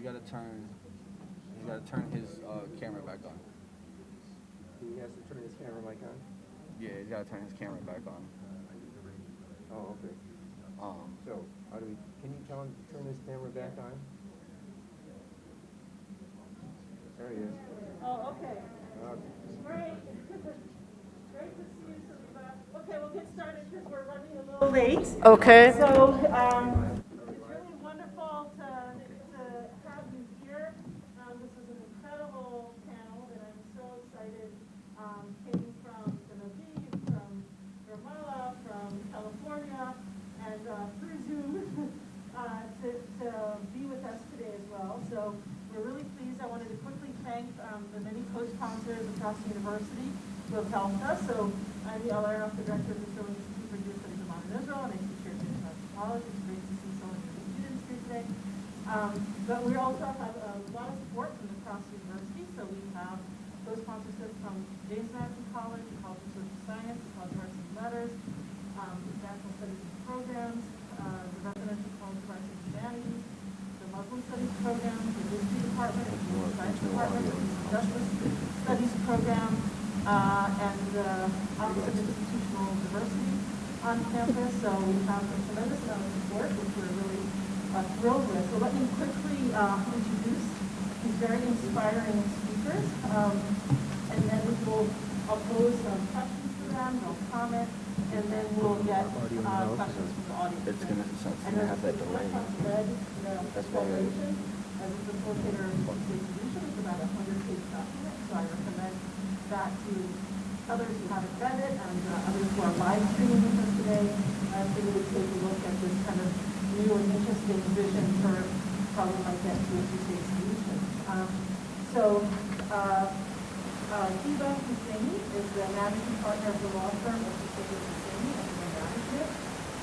gotta turn his camera back on. He has to turn his camera mic on? Yeah, he's gotta turn his camera back on. Oh, okay. So, can you tell him to turn his camera back on? There he is. Oh, okay. Great. Great to see you, Saliba. Okay, we'll get started because we're running a little late. Okay. So, it's really wonderful to have you here. This is an incredible panel, and I'm so excited. Came from Tel Aviv, from Ramallah, from California, and through Zoom to be with us today as well. So we're really pleased. I wanted to quickly thank the many co-sponsors across the university who have helped us. So I'm Yael Aronoff, the director of the Israeli Institute for Jewish Studies of Modern Israel, and I teach here at International College. It's great to see so many of the students here today. But we also have a lot of support from across the university. So we have co-sponsorship from James Madison College, the College of Social Science, the College of Arts and Letters, International Studies and Programs, the Residential College of Arts and Humanities, the Muslim Studies Program, the History Department, the Political Science Department, the Justice Studies Program, and the Office of Institutional Diversity on campus. So we have a tremendous amount of support, which we're really thrilled with. So let me quickly introduce these very inspiring speakers, and then I'll pose some questions to them, they'll comment, and then we'll get questions from the audience. It's gonna have that delay. That's why as a facilitator of the solution, it's about a 100-page document, so I recommend that to others who haven't read it and others who are live streaming with us today, so you would take a look at this kind of new and interesting vision for how we might get to a two-state solution. Hiba Husseini is the managing partner of the law firm of Facilitator Husseini and Management.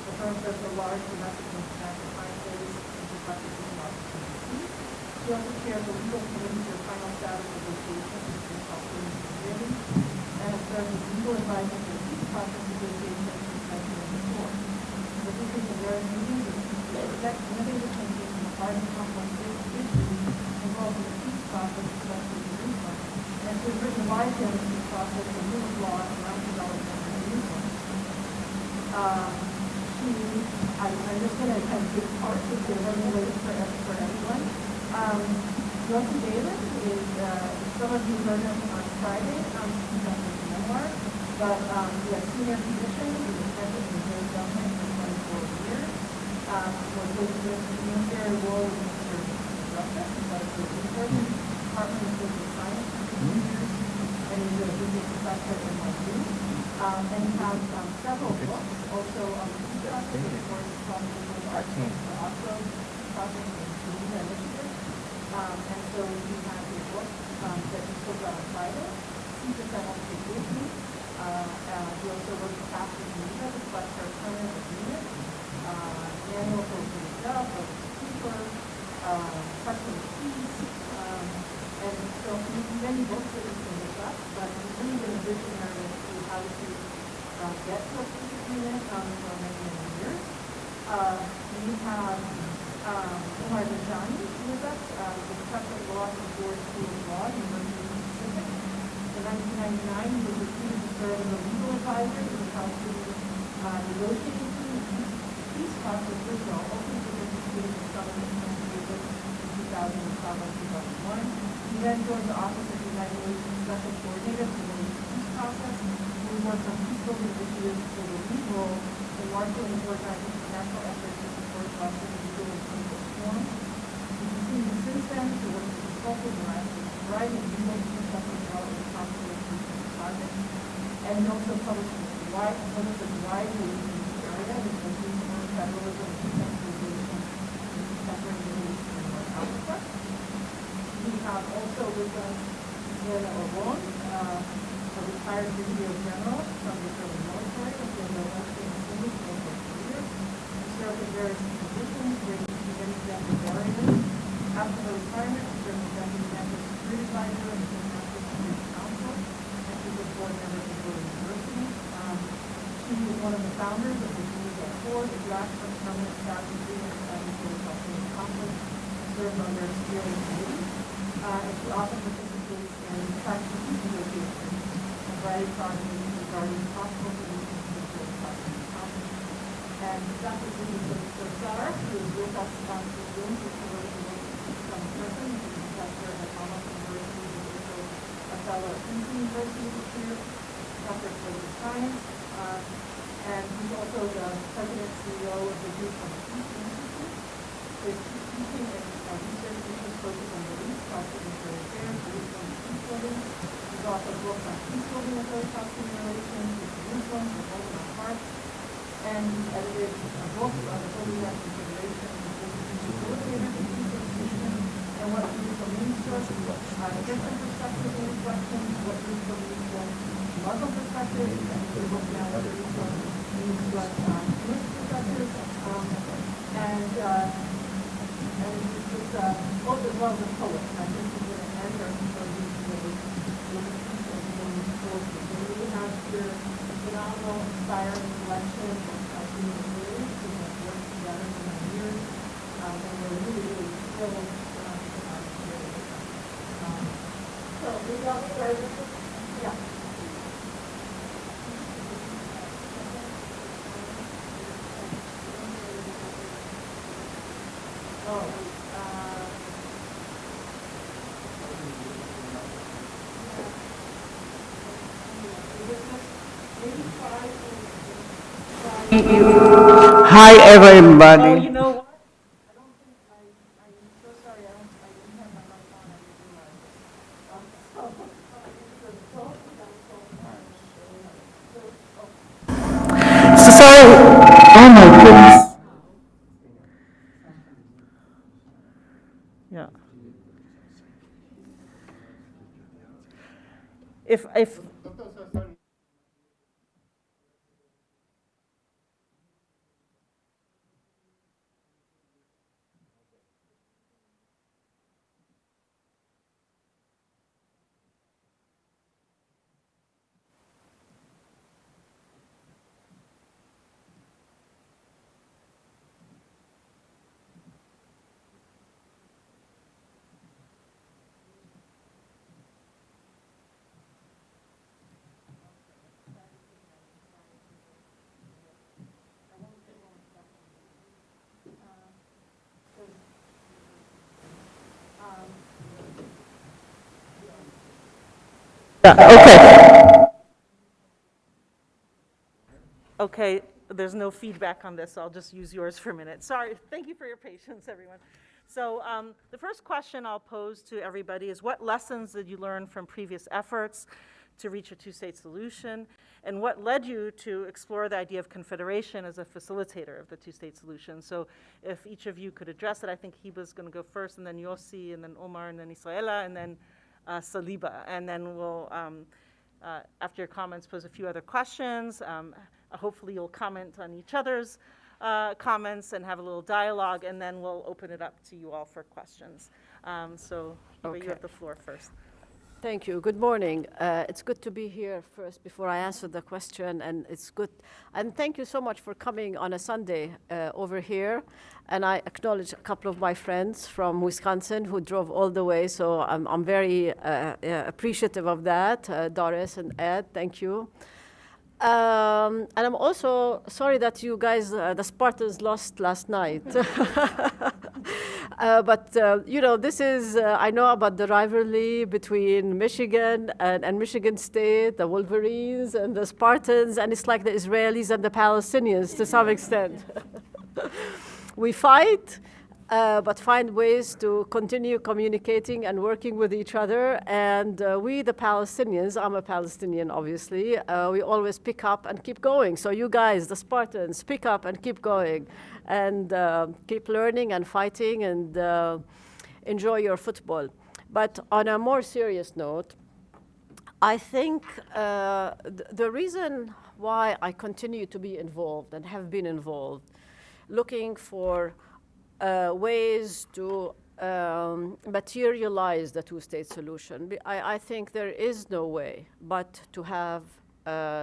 The firm does a large domestic and international client-based infrastructure in Washington, D.C. She also chairs the legal committee for final status negotiations between Palestinians and Israelis, and has served as legal advisor for the peace process negotiations since 1994. The weekly and various meetings with expect innovative thinking in the hard and complex issues involved in the peace process, especially in Jerusalem, and she has written a wide range of the process of rule of law and around development in Jerusalem. I'm just going to kind of give parts of the running for everyone. Yossi Davis is, some of you heard him on Friday, he's on his memoir, but he has senior position in the Texas and Israeli government for 24 years. Was with the military role in Minister of Justice, he was with the Department of Social Science for 2 years, and he's a visiting professor at NYU. And he has several books, also on the peace process, of course, the Oslo process and Geneva Initiative. And so he has a book that he spoke about on Friday, Secrets I Won't Take With Me. He also wrote the chapter in Geneva, the Quest for a Permanent Agreement, Manual for Women's Health, for Keeper, Question of Peace, and so many books that you can look up, but he's really been a visionary as to how to get to a peace agreement for many, many years. We have Umar Rajani with us, the professor of law at the Ford School of Law, University of Pacific. In 1999, he was recruited to serve as a legal advisor to the Palestinian negotiating team in the peace process with Israel, ultimately participating in the settlement negotiations in 2012 and 2001. He then joined the Office of the United Nations Special Coordinator for the Middle East peace process. He worked on peace-building initiatives for the lead role in marshaling and organizing international efforts to support Palestinian legal and political reform. He continued since then to work as a consultant in a variety of legal and professional development controversies and projects. And he also published a wide range in this area, which includes confederalism and decentralization in contemporary Middle East and North Africa. We have also with us Yael Aronoff, a retired brigadier general from the Israeli military, who has been a Palestinian for over 4 years. He served in various positions, ranging from executive warriors. After her retirement, she served as deputy national security advisor in the International Security Council, and she was a board member of Israeli University. She was one of the founders of the Geneva Accord, the draft of permanent status agreement for the Palestinian conflict, and served served on their steering committee, and she often participates in practice negotiations and writing projects regarding possible solutions to the Palestinian conflict. And Dr. Sara, who is with us on the Zoom, who's from person, who's a professor at Holy Land Confederation, a fellow at Princeton University this year, Dr. of Political Science, and he's also the president and CEO of the Group on Peace Institute. His teaching and research interests focus on Middle East, Palestinian affairs, Jerusalem, and peace building. He's authored books on peace building and Palestinian relations, with Jerusalem, and Holy Land Heart, and he's edited a book on the Holy Land Confederation, Facilitator, the peace institution, and what Jerusalem means to us, different perspectives and reflections, what Jerusalem means to us, Muslim perspectives, and the book now what Jerusalem means to us, Jewish perspectives, and it's both as well as a poet. And I think he's going to end our symposium today with a piece of women's poetry. So we have here a phenomenal, inspiring collection of Palestinian Israelis who have worked together for many years, and we're really, really thrilled to have here with us. So we got started. Yeah. Hi everybody. Oh, you know what? I don't think I'm so sorry. I didn't have my mic on. I didn't realize. So sorry. Oh my goodness. Yeah. If okay. Okay, there's no feedback on this, so I'll just use yours for a minute. Sorry, thank you for your patience, everyone. So the first question I'll pose to everybody is, what lessons did you learn from previous efforts to reach a two-state solution? And what led you to explore the idea of confederation as a facilitator of the two-state solution? So if each of you could address it, I think Hiba's going to go first, and then Yossi, and then Omar, and then Israela, and then Saliba. And then we'll, after your comments, pose a few other questions. Hopefully you'll comment on each other's comments and have a little dialogue, and then we'll open it up to you all for questions. So Hiba, you have the floor first. Thank you. Good morning. It's good to be here first before I answer the question, and it's good. And thank you so much for coming on a Sunday over here. And I acknowledge a couple of my friends from Wisconsin who drove all the way, so I'm very appreciative of that. Doris and Ed, thank you. And I'm also sorry that you guys, the Spartans, lost last night. But, you know, this is, I know about the rivalry between Michigan and Michigan State, the Wolverines and the Spartans, and it's like the Israelis and the Palestinians to some extent. We fight, but find ways to continue communicating and working with each other. And we, the Palestinians, I'm a Palestinian, obviously, we always pick up and keep going. So you guys, the Spartans, pick up and keep going and keep learning and fighting and enjoy your football. But on a more serious note, I think the reason why I continue to be involved and have been involved, looking for ways to materialize the two-state solution. I think there is no way but to have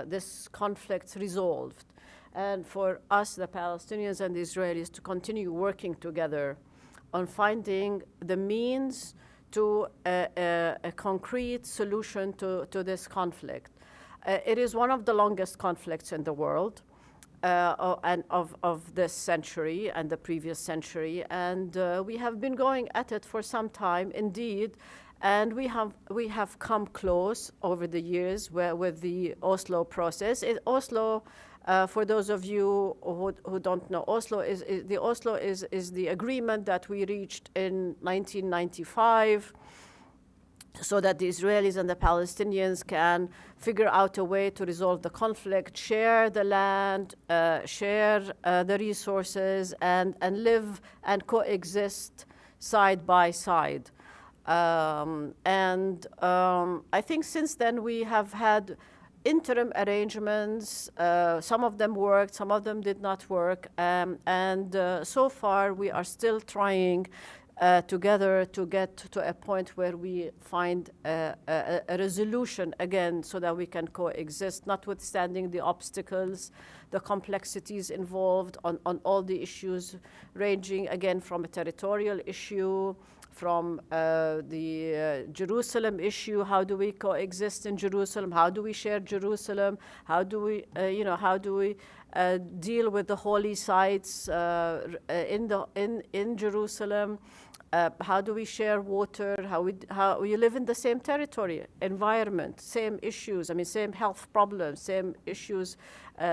this conflict resolved, and for us, the Palestinians and the Israelis, to continue working together on finding the means to a concrete solution to this conflict. It is one of the longest conflicts in the world and of this century and the previous century, and we have been going at it for some time indeed, and we have come close over the years with the Oslo process. Oslo, for those of you who don't know, Oslo is the agreement that we reached in 1995, so that the Israelis and the Palestinians can figure out a way to resolve the conflict, share the land, share the resources, and live and coexist side by side. I think since then we have had interim arrangements. Some of them worked, some of them did not work, and so far we are still trying together to get to a point where we find a resolution again, so that we can coexist, notwithstanding the obstacles, the complexities involved on all the issues, ranging again from a territorial issue, from the Jerusalem issue. How do we coexist in Jerusalem? How do we share Jerusalem? How do we, deal with the holy sites in Jerusalem? How do we share water? How we live in the same territory, environment, same issues. I mean, same health problems, same issues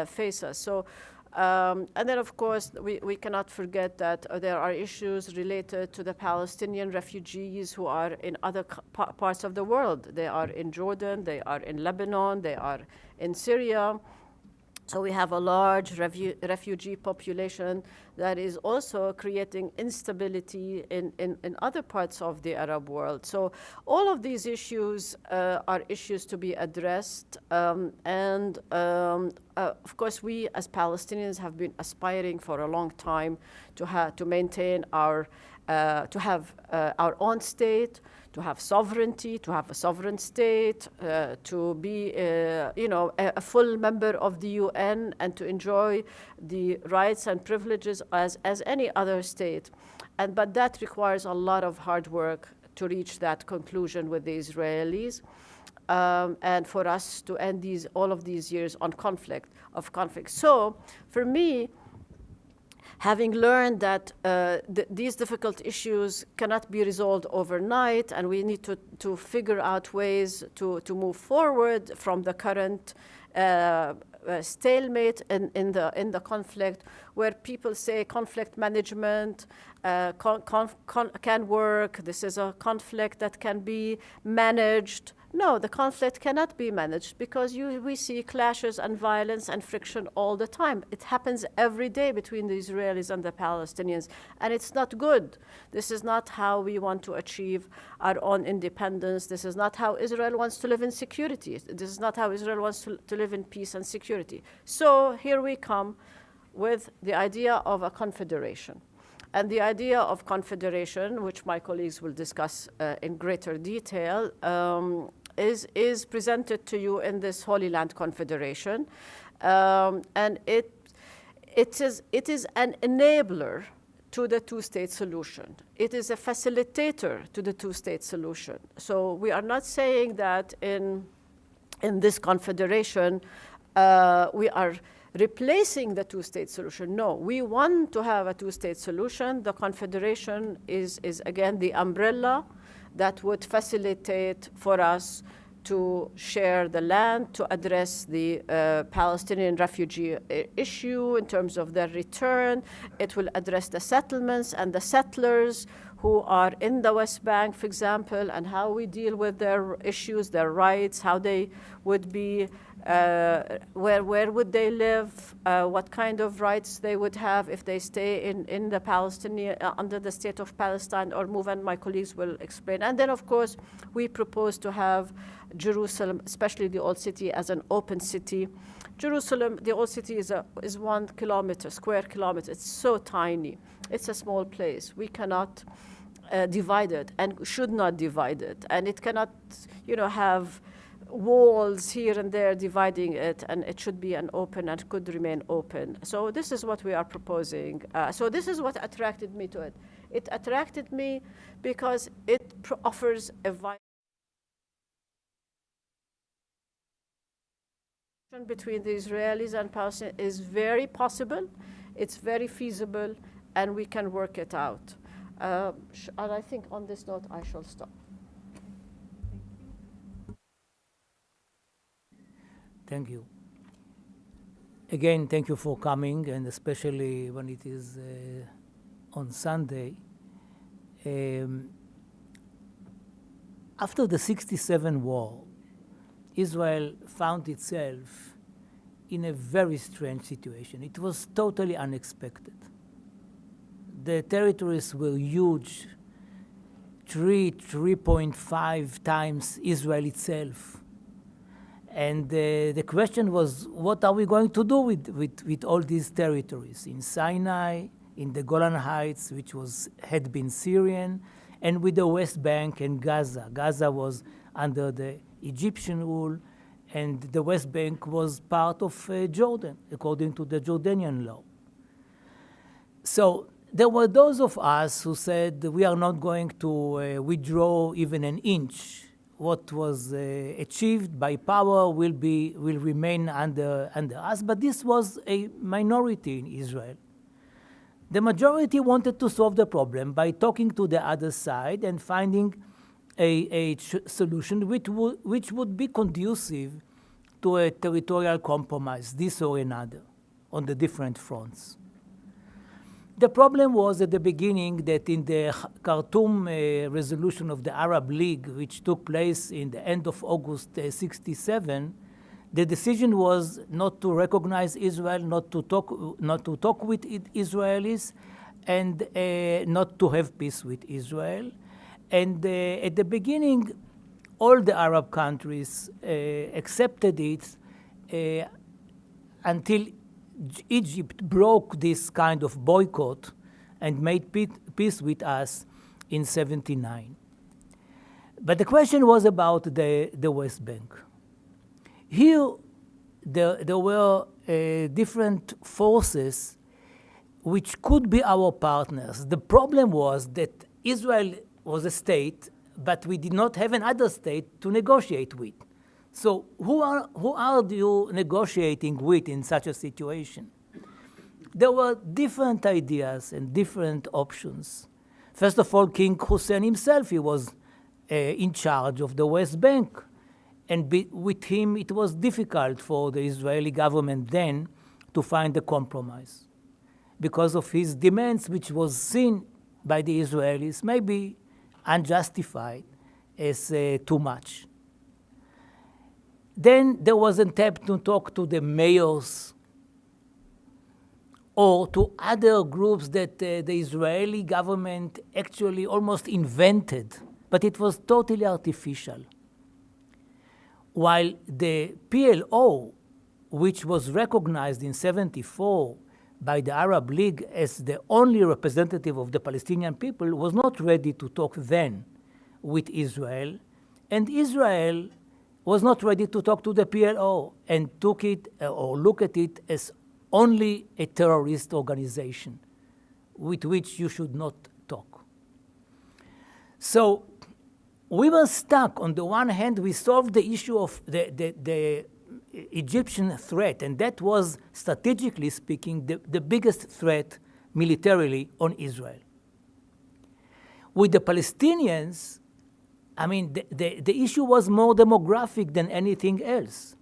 face us. So, and then of course we cannot forget that there are issues related to the Palestinian refugees who are in other parts of the world. They are in Jordan, they are in Lebanon, they are in Syria. So we have a large refugee population that is also creating instability in other parts of the Arab world. So all of these issues are issues to be addressed. Of course, we as Palestinians have been aspiring for a long time to maintain our, to have our own state, to have sovereignty, to have a sovereign state, to be, a full member of the UN, and to enjoy the rights and privileges as any other state. But that requires a lot of hard work to reach that conclusion with the Israelis, and for us to end all of these years on conflict. So for me, having learned that these difficult issues cannot be resolved overnight, and we need to figure out ways to move forward from the current stalemate in the conflict, where people say conflict management can work. This is a conflict that can be managed. No, the conflict cannot be managed, because we see clashes and violence and friction all the time. It happens every day between the Israelis and the Palestinians, and it's not good. This is not how we want to achieve our own independence. This is not how Israel wants to live in security. This is not how Israel wants to live in peace and security. So here we come with the idea of a confederation. And the idea of confederation, which my colleagues will discuss in greater detail, is presented to you in this Holy Land Confederation. And it is an enabler to the two-state solution. It is a facilitator to the two-state solution. So we are not saying that in this confederation we are replacing the two-state solution. No, we want to have a two-state solution. The confederation is again the umbrella that would facilitate for us to share the land, to address the Palestinian refugee issue in terms of their return. It will address the settlements and the settlers who are in the West Bank, for example, and how we deal with their issues, their rights, how they would be, where would they live, what kind of rights they would have if they stay in the Palestinian, under the state of Palestine or move, and my colleagues will explain. And then, of course, we propose to have Jerusalem, especially the Old City, as an open city. Jerusalem, the Old City, is 1 square kilometer. It's so tiny. It's a small place. We cannot divide it, and should not divide it. And it cannot, have walls here and there dividing it, and it should be an open and could remain open. So this is what we are proposing. So this is what attracted me to it. It attracted me because it offers a between the Israelis and Palestinians is very possible, it's very feasible, and we can work it out. And I think on this note, I shall stop. Thank you. Again, thank you for coming, and especially when it is on Sunday. After the '67 war, Israel found itself in a very strange situation. It was totally unexpected. The territories were huge, 3.5 times Israel itself. And the question was, what are we going to do with all these territories? In Sinai, in the Golan Heights, which had been Syrian, and with the West Bank and Gaza. Gaza was under the Egyptian rule, and the West Bank was part of Jordan, according to the Jordanian law. So there were those of us who said we are not going to withdraw even an inch. What was achieved by power will remain under us, but this was a minority in Israel. The majority wanted to solve the problem by talking to the other side and finding a solution which would be conducive to a territorial compromise, this or another, on the different fronts. The problem was at the beginning that in the Khartoum resolution of the Arab League, which took place in the end of August '67, the decision was not to recognize Israel, not to talk with Israelis, and not to have peace with Israel. And at the beginning, all the Arab countries accepted it until Egypt broke this kind of boycott and made peace with us in '79. But the question was about the West Bank. Here, there were different forces which could be our partners. The problem was that Israel was a state, but we did not have another state to negotiate with. So who are you negotiating with in such a situation? There were different ideas and different options. First of all, King Hussein himself, he was in charge of the West Bank. And with him, it was difficult for the Israeli government then to find a compromise because of his demands, which was seen by the Israelis, maybe unjustified, as too much. Then there was an attempt to talk to the mayors or to other groups that the Israeli government actually almost invented, but it was totally artificial. While the PLO, which was recognized in '74 by the Arab League as the only representative of the Palestinian people, was not ready to talk then with Israel, and Israel was not ready to talk to the PLO and took it or look at it as only a terrorist organization with which you should not talk. So we were stuck. On the one hand, we solved the issue of the Egyptian threat, and that was, strategically speaking, the biggest threat militarily on Israel. With the Palestinians, I mean, the issue was more demographic than anything else.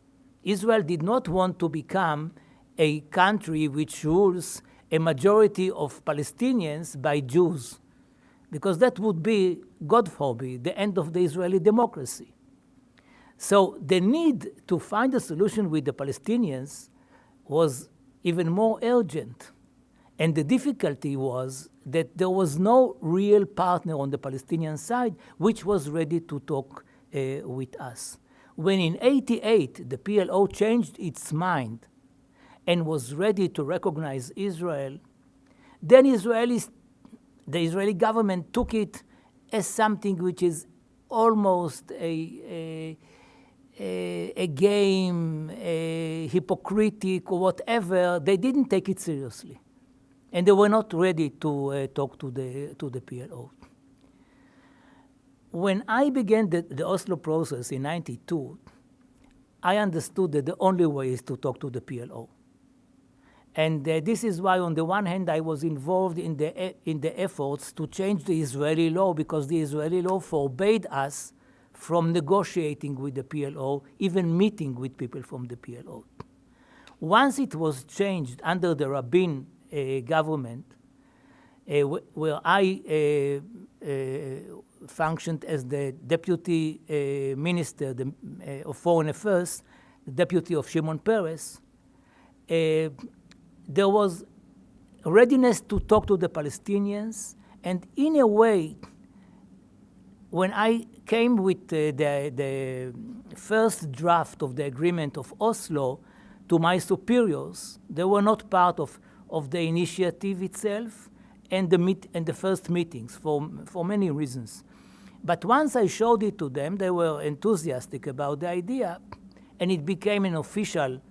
Israel did not want to become a country which rules a majority of Palestinians by Jews, because that would be, God forbid, the end of the Israeli democracy. So the need to find a solution with the Palestinians was even more urgent. And the difficulty was that there was no real partner on the Palestinian side which was ready to talk with us. When in '88 the PLO changed its mind and was ready to recognize Israel, then the Israeli government took it as something which is almost a game, hypocritic or whatever. They didn't take it seriously. and they were not ready to talk to the PLO. When I began the Oslo process in '92, I understood that the only way is to talk to the PLO. And this is why, on the one hand, I was involved in the efforts to change the Israeli law, because the Israeli law forbade us from negotiating with the PLO, even meeting with people from the PLO. Once it was changed under the Rabin government, where I functioned as the deputy minister of foreign affairs, the deputy of Shimon Peres, there was readiness to talk to the Palestinians, and in a way, when I came with the first draft of the agreement of Oslo to my superiors, they were not part of the initiative itself and the first meetings for many reasons. But once I showed it to them, they were enthusiastic about the idea, and it became an official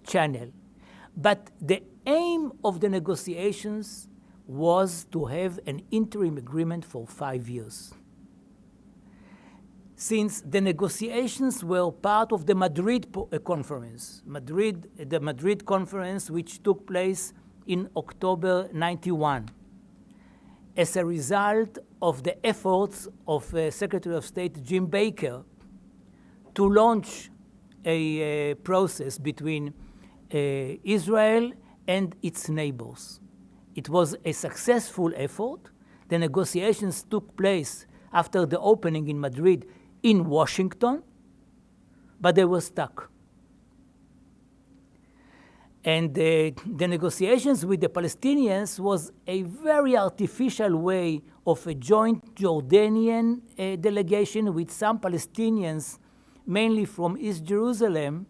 channel. But the aim of the negotiations was to have an interim agreement for 5 years. Since the negotiations were part of the Madrid conference, the Madrid conference, which took place in October '91, as a result of the efforts of Secretary of State Jim Baker to launch a process between Israel and its neighbors. It was a successful effort. The negotiations took place after the opening in Madrid in Washington, but they were stuck. And the negotiations with the Palestinians was a very artificial way of a joint Jordanian delegation with some Palestinians, mainly from East Jerusalem,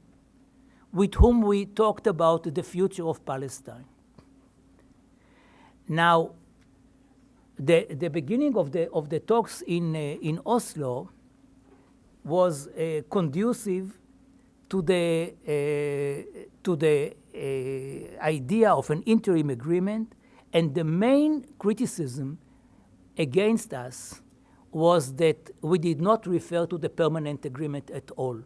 with whom we talked about the future of Palestine. Now, the beginning of the talks in Oslo was conducive to the idea of an interim agreement, and the main criticism against us was that we did not refer to the permanent agreement at all.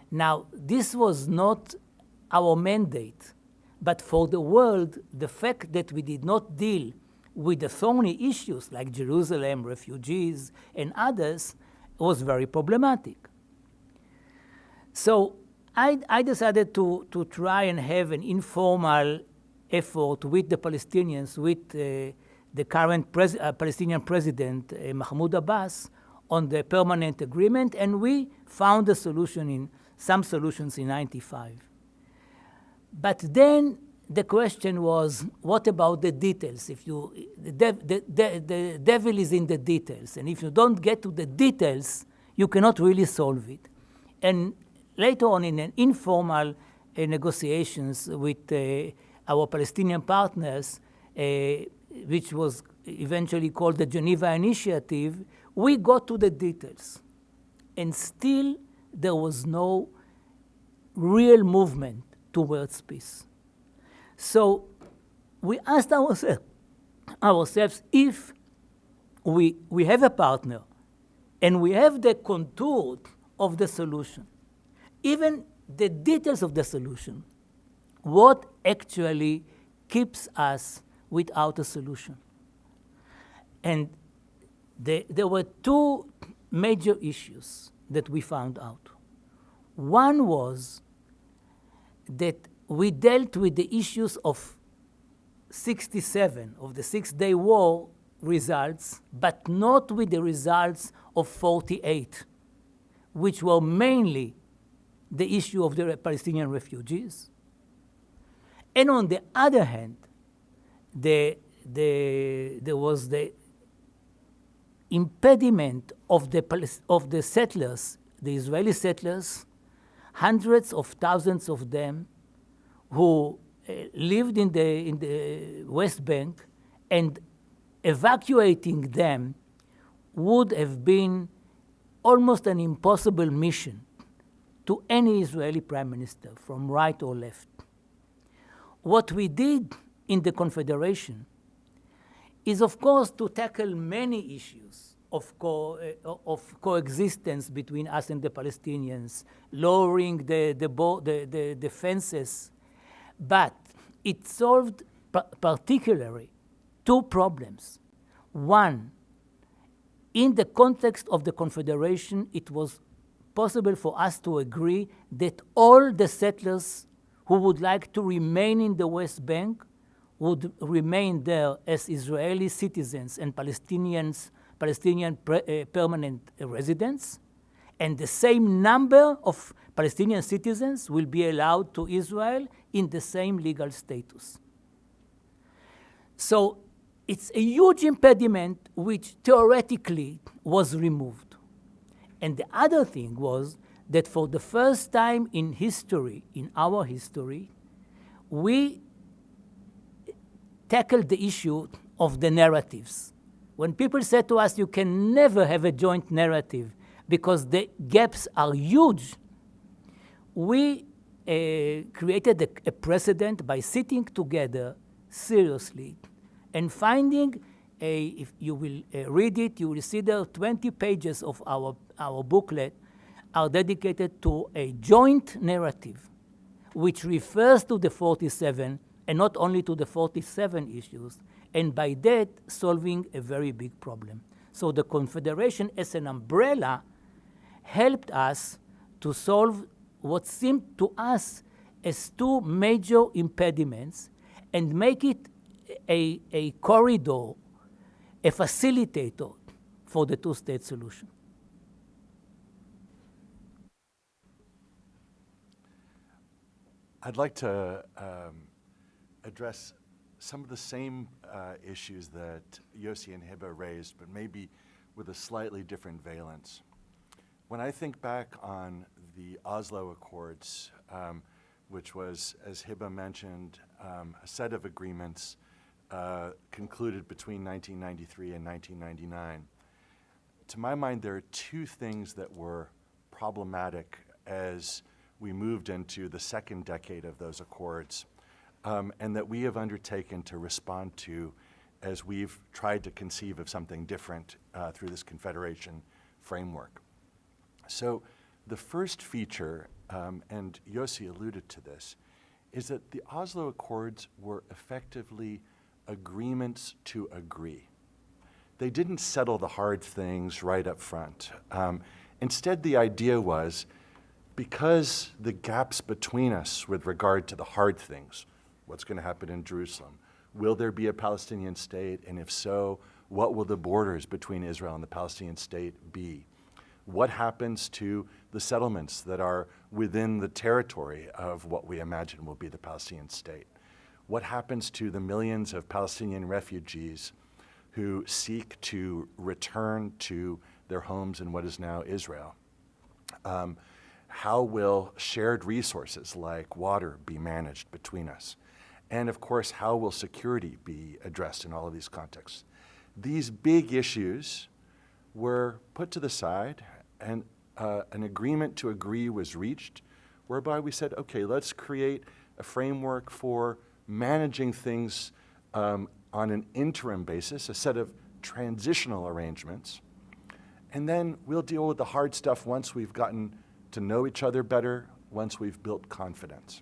Now, this was not our mandate, but for the world, the fact that we did not deal with the thorny issues like Jerusalem, refugees, and others was very problematic. So I decided to try and have an informal effort with the Palestinians, with the current Palestinian president, Mahmoud Abbas, on the permanent agreement, and we found a solution some solutions in '95. But then the question was, what about the details? The devil is in the details, and if you don't get to the details, you cannot really solve it. And later on, in an informal negotiations with our Palestinian partners, which was eventually called the Geneva Initiative, we got to the details. And still, there was no real movement towards peace. So we asked ourselves if we have a partner and we have the contour of the solution, even the details of the solution, what actually keeps us without a solution? And there were two major issues that we found out. One was that we dealt with the issues of '67, of the Six-Day War results, but not with the results of '48, which were mainly the issue of the Palestinian refugees. And on the other hand, there was the impediment of the settlers, the Israeli settlers, hundreds of thousands of them, who lived in the West Bank, and evacuating them would have been almost an impossible mission to any Israeli prime minister, from right or left. What we did in the Confederation is, of course, to tackle many issues of coexistence between us and the Palestinians, lowering the fences, but it solved particularly two problems. One, in the context of the Confederation, it was possible for us to agree that all the settlers who would like to remain in the West Bank would remain there as Israeli citizens and Palestinian permanent residents, and the same number of Palestinian citizens will be allowed to Israel in the same legal status. So it's a huge impediment which theoretically was removed. And the other thing was that for the first time in history, in our history, we tackled the issue of the narratives. When people said to us, you can never have a joint narrative because the gaps are huge, we created a precedent by sitting together seriously and finding if you will read it, you will see there 20 pages of our booklet are dedicated to a joint narrative, which refers to the 47 and not only to the 47 issues, and by that solving a very big problem. So the Confederation as an umbrella helped us to solve what seemed to us as two major impediments and make it a corridor, a facilitator for the two-state solution. I'd like to address some of the same issues that Yossi and Hiba raised, but maybe with a slightly different valence. When I think back on the Oslo Accords, which was, as Hiba mentioned, a set of agreements concluded between 1993 and 1999, to my mind, there are two things that were problematic as we moved into the second decade of those accords, and that we have undertaken to respond to as we've tried to conceive of something different through this Confederation framework. So the first feature, and Yossi alluded to this, is that the Oslo Accords were effectively agreements to agree. They didn't settle the hard things right up front. Instead, the idea was, because the gaps between us with regard to the hard things, what's going to happen in Jerusalem, will there be a Palestinian state, and if so, what will the borders between Israel and the Palestinian state be? What happens to the settlements that are within the territory of what we imagine will be the Palestinian state? What happens to the millions of Palestinian refugees who seek to return to their homes in what is now Israel? How will shared resources like water be managed between us? And of course, how will security be addressed in all of these contexts? These big issues were put to the side, and an agreement to agree was reached, whereby we said, okay, let's create a framework for managing things on an interim basis, a set of transitional arrangements, and then we'll deal with the hard stuff once we've gotten to know each other better, once we've built confidence.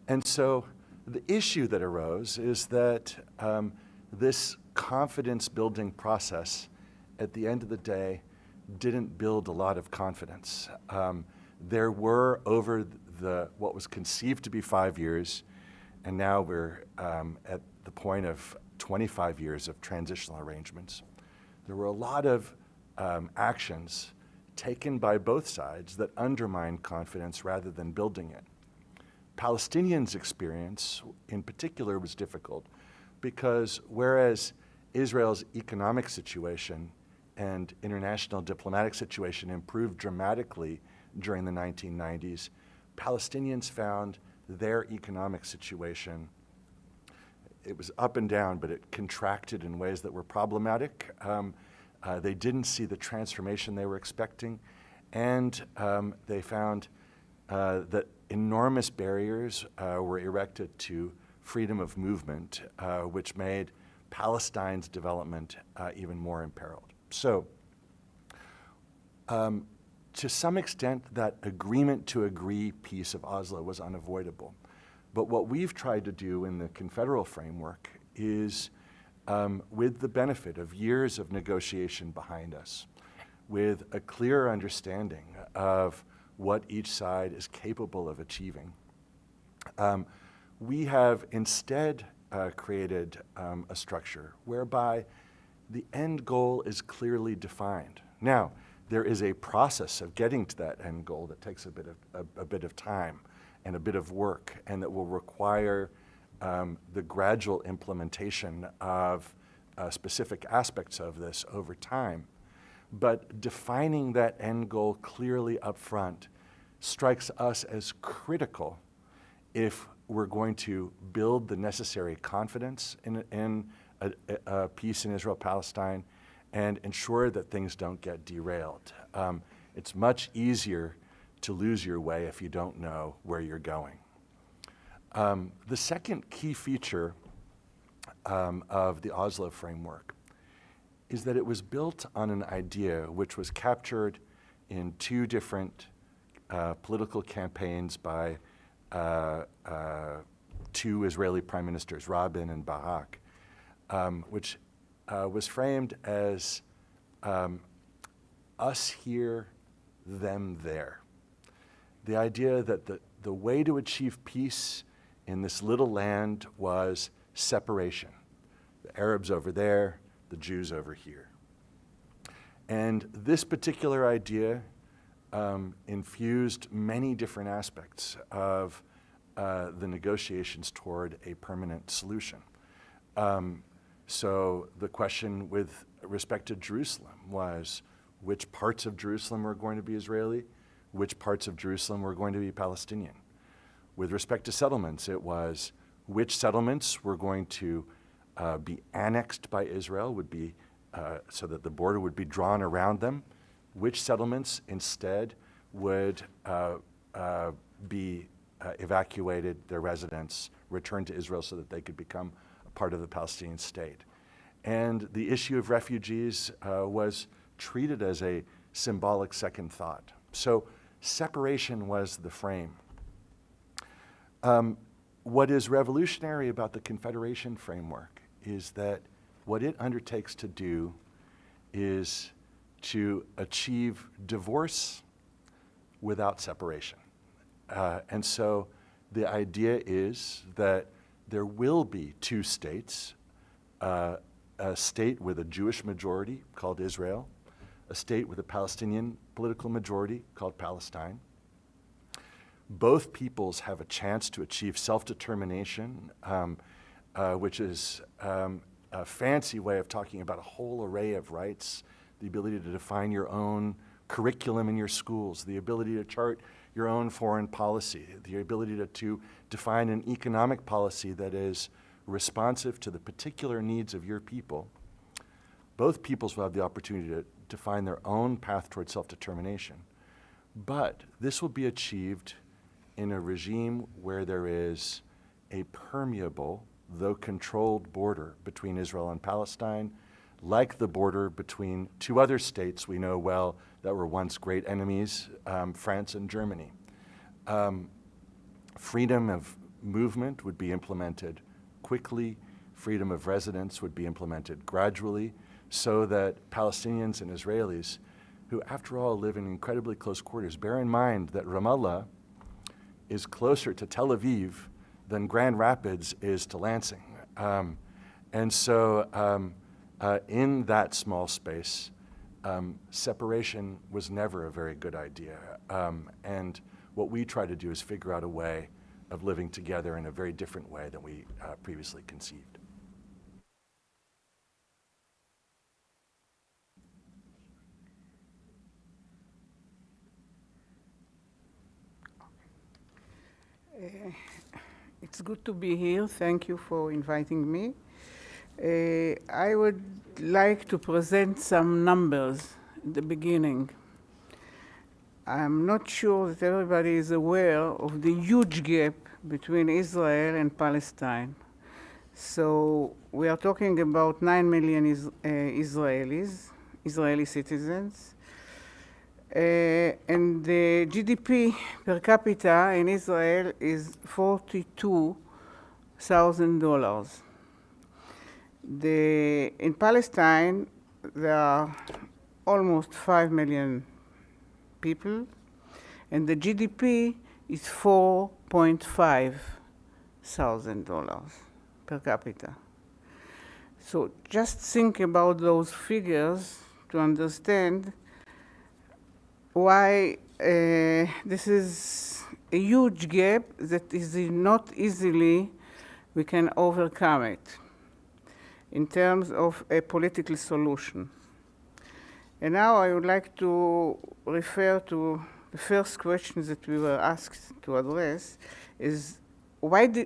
And so the issue that arose is that this confidence-building process, at the end of the day, didn't build a lot of confidence. There were, over what was conceived to be 5 years, and now we're at the point of 25 years of transitional arrangements, there were a lot of actions taken by both sides that undermined confidence rather than building it. Palestinians' experience, in particular, was difficult because whereas Israel's economic situation and international diplomatic situation improved dramatically during the 1990s, Palestinians found their economic situation, it was up and down, but it contracted in ways that were problematic. They didn't see the transformation they were expecting, and they found that enormous barriers were erected to freedom of movement, which made Palestine's development even more imperiled. So, to some extent, that agreement to agree piece of Oslo was unavoidable. But what we've tried to do in the confederal framework is, with the benefit of years of negotiation behind us, with a clear understanding of what each side is capable of achieving, we have instead created a structure whereby the end goal is clearly defined. Now, there is a process of getting to that end goal that takes a bit of time and a bit of work, and that will require the gradual implementation of specific aspects of this over time. But defining that end goal clearly up front strikes us as critical if we're going to build the necessary confidence in a peace in Israel-Palestine and ensure that things don't get derailed. It's much easier to lose your way if you don't know where you're going. The second key feature of the Oslo framework is that it was built on an idea which was captured in two different political campaigns by two Israeli prime ministers, Rabin and Barak, which was framed as us here, them there. The idea that the way to achieve peace in this little land was separation. The Arabs over there, the Jews over here. And this particular idea infused many different aspects of the negotiations toward a permanent solution. So the question with respect to Jerusalem was which parts of Jerusalem were going to be Israeli, which parts of Jerusalem were going to be Palestinian. With respect to settlements, it was which settlements were going to be annexed by Israel, would be so that the border would be drawn around them, which settlements instead would be evacuated, their residents returned to Israel so that they could become a part of the Palestinian state. And the issue of refugees was treated as a symbolic second thought. So separation was the frame. What is revolutionary about the Confederation framework is that what it undertakes to do is to achieve divorce without separation. And so the idea is that there will be two states, a state with a Jewish majority called Israel, a state with a Palestinian political majority called Palestine. Both peoples have a chance to achieve self-determination, which is a fancy way of talking about a whole array of rights, the ability to define your own curriculum in your schools, the ability to chart your own foreign policy, the ability to define an economic policy that is responsive to the particular needs of your people. Both peoples will have the opportunity to define their own path toward self-determination. But this will be achieved in a regime where there is a permeable, though controlled border between Israel and Palestine, like the border between two other states we know well that were once great enemies, France and Germany. Freedom of movement would be implemented quickly. Freedom of residence would be implemented gradually, so that Palestinians and Israelis, who after all live in incredibly close quarters, bear in mind that Ramallah is closer to Tel Aviv than Grand Rapids is to Lansing. And so in that small space, separation was never a very good idea. And what we try to do is figure out a way of living together in a very different way than we previously conceived. It's good to be here. Thank you for inviting me. I would like to present some numbers at the beginning. I'm not sure that everybody is aware of the huge gap between Israel and Palestine. So we are talking about 9 million Israelis, Israeli citizens. And the GDP per capita in Israel is $42,000. In Palestine, there are almost 5 million people, and the GDP is $4.5 thousand per capita. So just think about those figures to understand why this is a huge gap that is not easily we can overcome it in terms of a political solution. And now I would like to refer to the first question that we were asked to address is what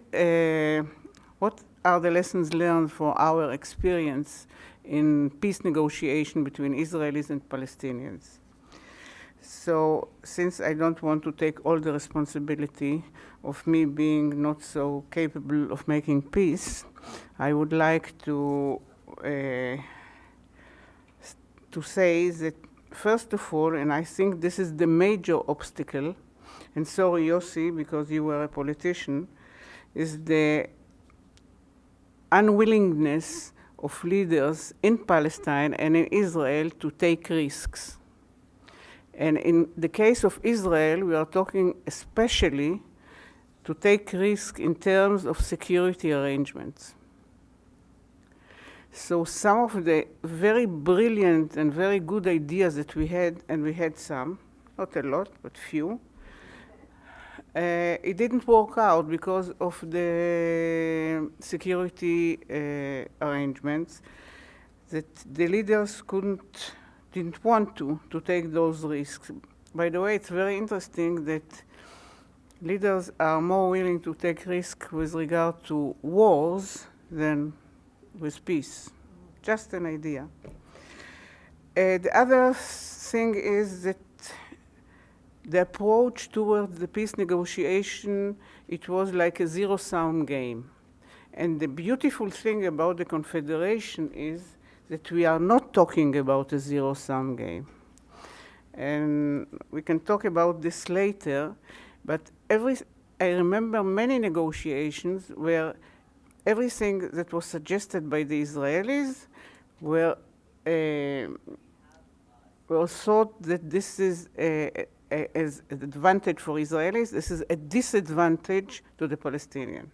are the lessons learned for our experience in peace negotiation between Israelis and Palestinians? So since I don't want to take all the responsibility of me being not so capable of making peace, I would like to say that first of all, and I think this is the major obstacle, and sorry Yossi, because you were a politician, is the unwillingness of leaders in Palestine and in Israel to take risks. And in the case of Israel, we are talking especially to take risk in terms of security arrangements. So some of the very brilliant and very good ideas that we had, and we had some, not a lot, but few, it didn't work out because of the security arrangements that the leaders didn't want to take those risks. By the way, it's very interesting that leaders are more willing to take risks with regard to wars than with peace. Just an idea. The other thing is that the approach towards the peace negotiation, it was like a zero-sum game. And the beautiful thing about the Confederation is that we are not talking about a zero-sum game. And we can talk about this later, but I remember many negotiations where everything that was suggested by the Israelis were thought that this is as an advantage for Israelis, this is a disadvantage to the Palestinians.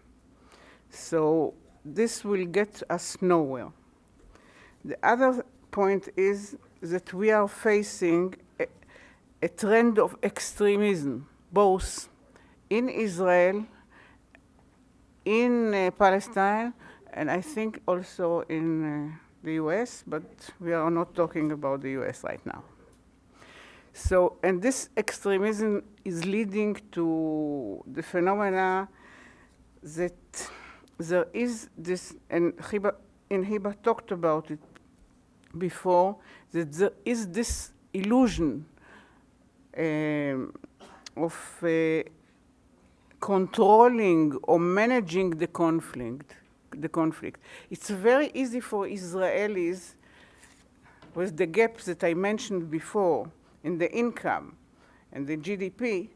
So this will get us nowhere. The other point is that we are facing a trend of extremism, both in Israel, in Palestine, and I think also in the US, but we are not talking about the US right now. So, and this extremism is leading to the phenomena that there is this, and Hiba talked about it before, that there is this illusion of controlling or managing the conflict. It's very easy for Israelis, with the gaps that I mentioned before in the income and the GDP,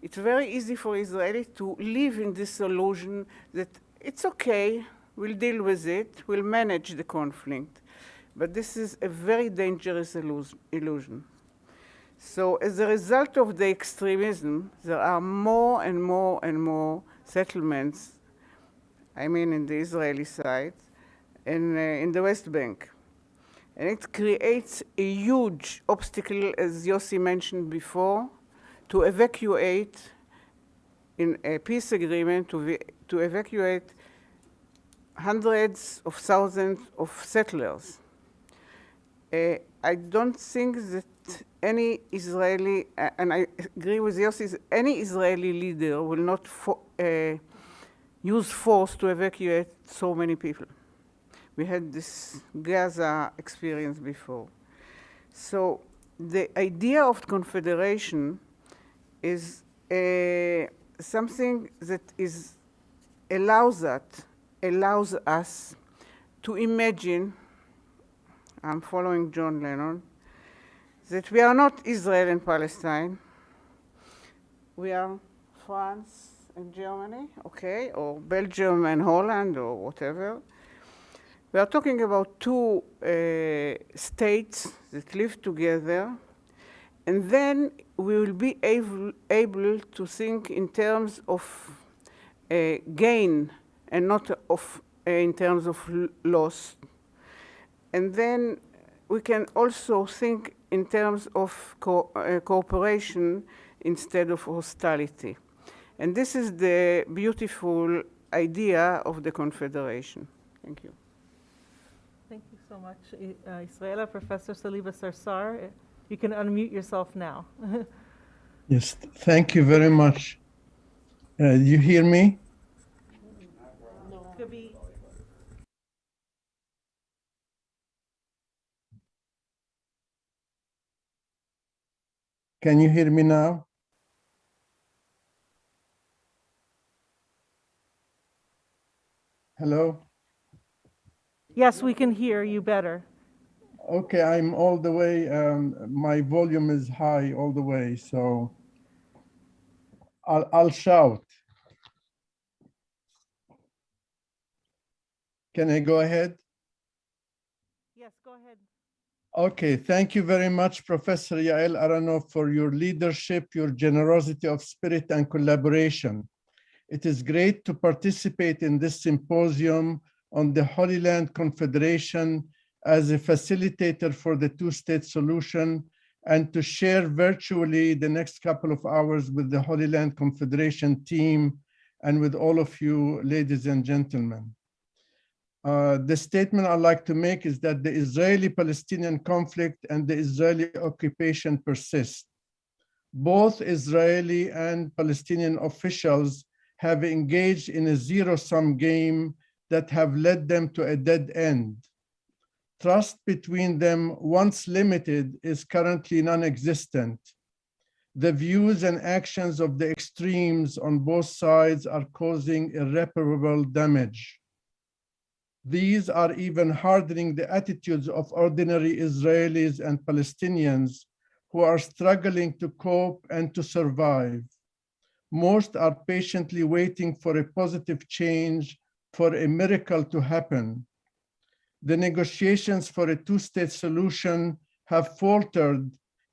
it's very easy for Israelis to live in this illusion that it's okay, we'll deal with it, we'll manage the conflict. But this is a very dangerous illusion. So as a result of the extremism, there are more and more and more settlements, I mean in the Israeli side, and in the West Bank. And it creates a huge obstacle, as Yossi mentioned before, to evacuate, in a peace agreement, to evacuate hundreds of thousands of settlers. I don't think that any Israeli, and I agree with Yossi, any Israeli leader will not use force to evacuate so many people. We had this Gaza experience before. So the idea of confederation is something that allows us to imagine, I'm following John Lennon, that we are not Israel and Palestine, we are France and Germany, okay, or Belgium and Holland, or whatever. We are talking about two states that live together, and then we will be able to think in terms of gain and not of in terms of loss. And then we can also think in terms of cooperation instead of hostility. And this is the beautiful idea of the Confederation. Thank you. Thank you so much, Israela. Professor Saliba Sarsar, you can unmute yourself now. Yes, thank you very much. You hear me? Could be. Can you hear me now? Hello? Yes, we can hear you better. Okay, I'm all the way, my volume is high all the way, so I'll shout. Can I go ahead? Yes, go ahead. Okay, thank you very much, Professor Yael Aronoff, for your leadership, your generosity of spirit and collaboration. It is great to participate in this symposium on the Holy Land Confederation as a facilitator for the two-state solution and to share virtually the next couple of hours with the Holy Land Confederation team and with all of you, ladies and gentlemen. The statement I'd like to make is that the Israeli-Palestinian conflict and the Israeli occupation persist. Both Israeli and Palestinian officials have engaged in a zero-sum game that have led them to a dead end. Trust between them, once limited, is currently non-existent. The views and actions of the extremes on both sides are causing irreparable damage. These are even hardening the attitudes of ordinary Israelis and Palestinians who are struggling to cope and to survive. Most are patiently waiting for a positive change, for a miracle to happen. The negotiations for a two-state solution have faltered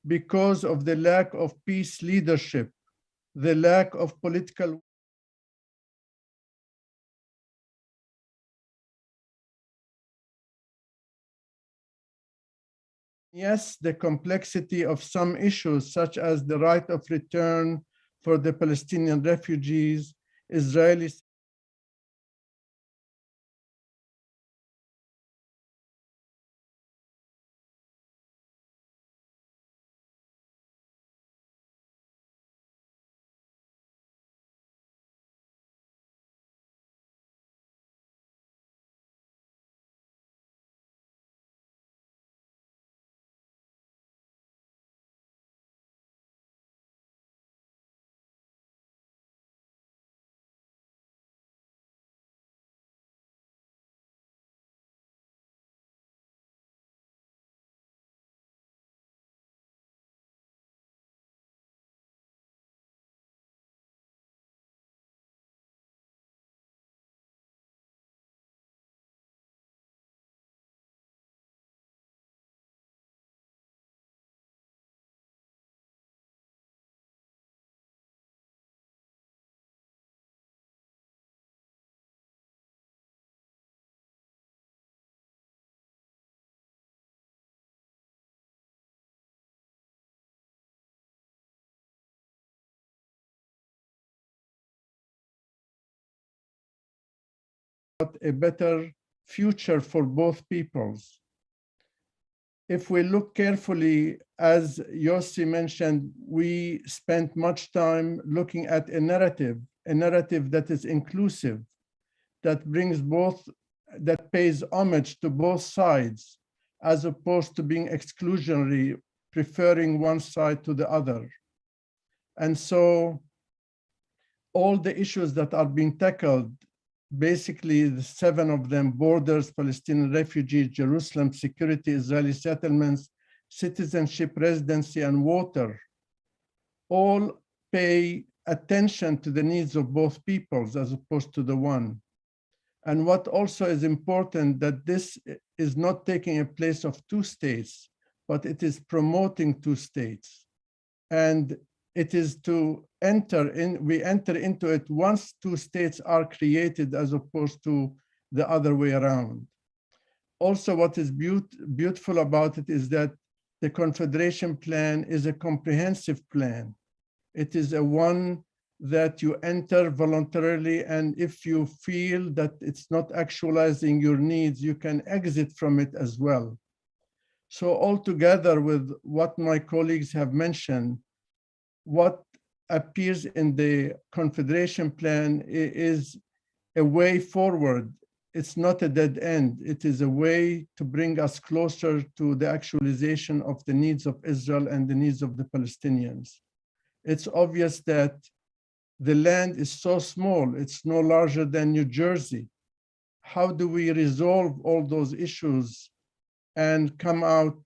because of the lack of peace leadership, the lack of political. Yes, the complexity of some issues, such as the right of return for the Palestinian refugees, Israelis. A better future for both peoples. If we look carefully, as Yossi mentioned, we spent much time looking at a narrative that is inclusive, that brings both, that pays homage to both sides, as opposed to being exclusionary, preferring one side to the other. And so all the issues that are being tackled, basically the 7 of them: borders, Palestinian refugees, Jerusalem, security, Israeli settlements, citizenship, residency, and water, all pay attention to the needs of both peoples as opposed to the one. And what also is important, that this is not taking a place of 2 states, but it is promoting 2 states. And it is to enter in, we enter into it once 2 states are created as opposed to the other way around. Also, what is beautiful about it is that the Confederation Plan is a comprehensive plan. It is a one that you enter voluntarily, and if you feel that it's not actualizing your needs, you can exit from it as well. So altogether, with what my colleagues have mentioned, what appears in the Confederation Plan is a way forward. It's not a dead end. It is a way to bring us closer to the actualization of the needs of Israel and the needs of the Palestinians. It's obvious that the land is so small, it's no larger than New Jersey. How do we resolve all those issues and come out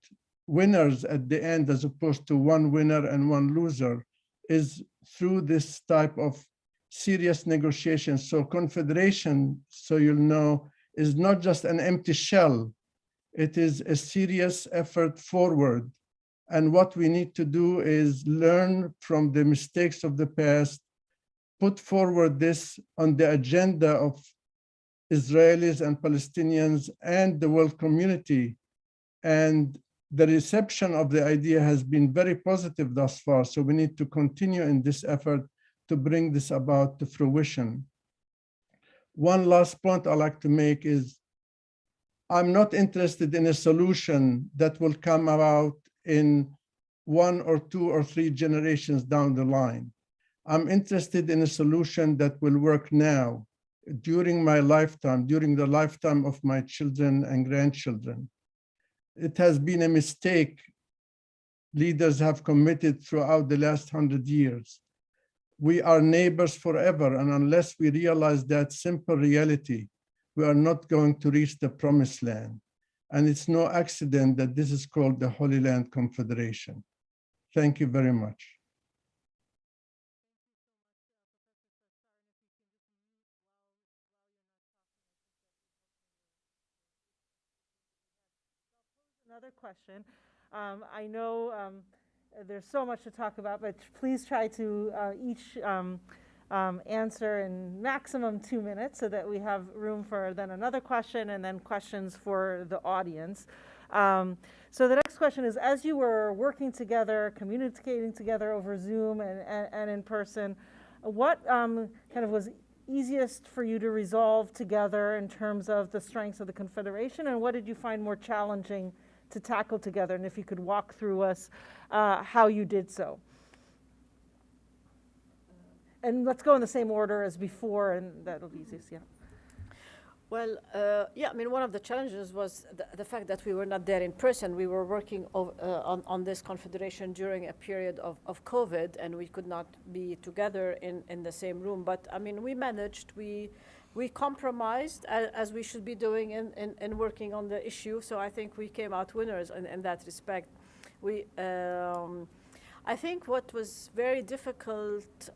winners at the end, as opposed to one winner and one loser, is through this type of serious negotiations. So Confederation, so you'll know, is not just an empty shell. It is a serious effort forward. And what we need to do is learn from the mistakes of the past, put forward this on the agenda of Israelis and Palestinians and the world community. And the reception of the idea has been very positive thus far. So we need to continue in this effort to bring this about to fruition. One last point I'd like to make is, I'm not interested in a solution that will come about in 1 or 2 or 3 generations down the line. I'm interested in a solution that will work now, during my lifetime, during the lifetime of my children and grandchildren. It has been a mistake leaders have committed throughout the last 100 years. We are neighbors forever, and unless we realize that simple reality, we are not going to reach the promised land. And it's no accident that this is called the Holy Land Confederation. Thank you very much. Another question. I know there's so much to talk about, but please try to each answer in maximum 2 minutes so that we have room for then another question and then questions for the audience. So the next question is, as you were working together, communicating together over Zoom and in person, what kind of was easiest for you to resolve together in terms of the strengths of the Confederation, and what did you find more challenging to tackle together? And if you could walk through us how you did so. And let's go in the same order as before, and that'll be easiest, yeah. Well, yeah, I mean, one of the challenges was the fact that we were not there in person. We were working on this confederation during a period of COVID, and we could not be together in the same room. But I mean, we managed, we compromised, as we should be doing in working on the issue. So I think we came out winners in that respect. I think what was very difficult,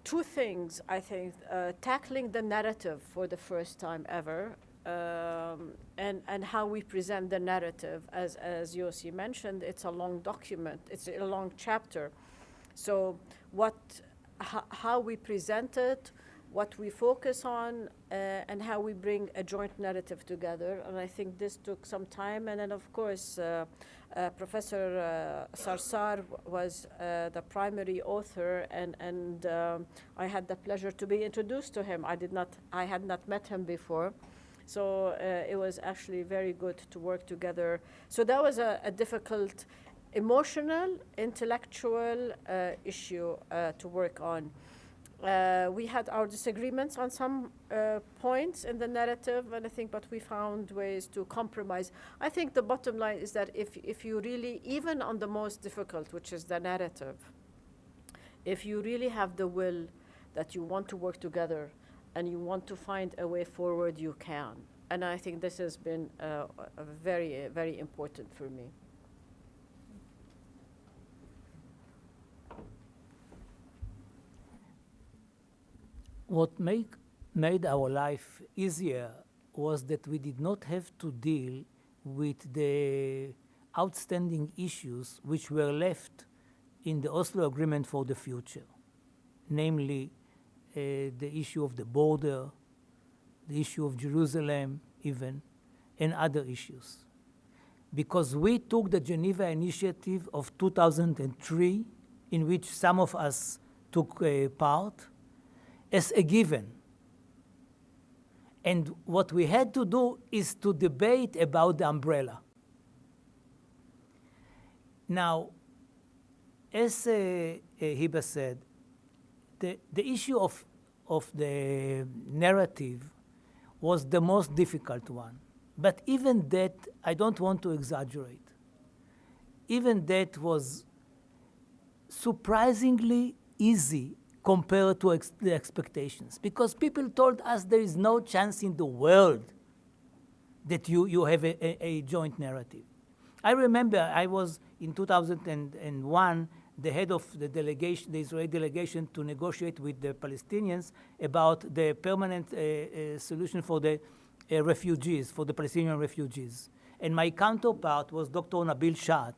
2 things, I think, tackling the narrative for the first time ever, and how we present the narrative. As Yossi mentioned, it's a long document, it's a long chapter. So how we present it, what we focus on, and how we bring a joint narrative together. And I think this took some time. And then, of course, Professor Sarsar was the primary author, and I had the pleasure to be introduced to him. I had not met him before. So it was actually very good to work together. So that was a difficult, emotional, intellectual issue to work on. We had our disagreements on some points in the narrative, and I think, but we found ways to compromise. I think the bottom line is that if you really, even on the most difficult, which is the narrative, if you really have the will that you want to work together and you want to find a way forward, you can. And I think this has been very, very important for me. What made our life easier was that we did not have to deal with the outstanding issues which were left in the Oslo Agreement for the future, namely the issue of the border, the issue of Jerusalem even, and other issues. Because we took the Geneva Initiative of 2003, in which some of us took part, as a given. And what we had to do is to debate about the umbrella. Now, as Hiba said, the issue of the narrative was the most difficult one. But even that, I don't want to exaggerate. Even that was surprisingly easy compared to the expectations, because people told us there is no chance in the world that you have a joint narrative. I remember I was in 2001 the head of the delegation, the Israeli delegation, to negotiate with the Palestinians about the permanent solution for the refugees, for the Palestinian refugees. And my counterpart was Dr. Nabil Shat.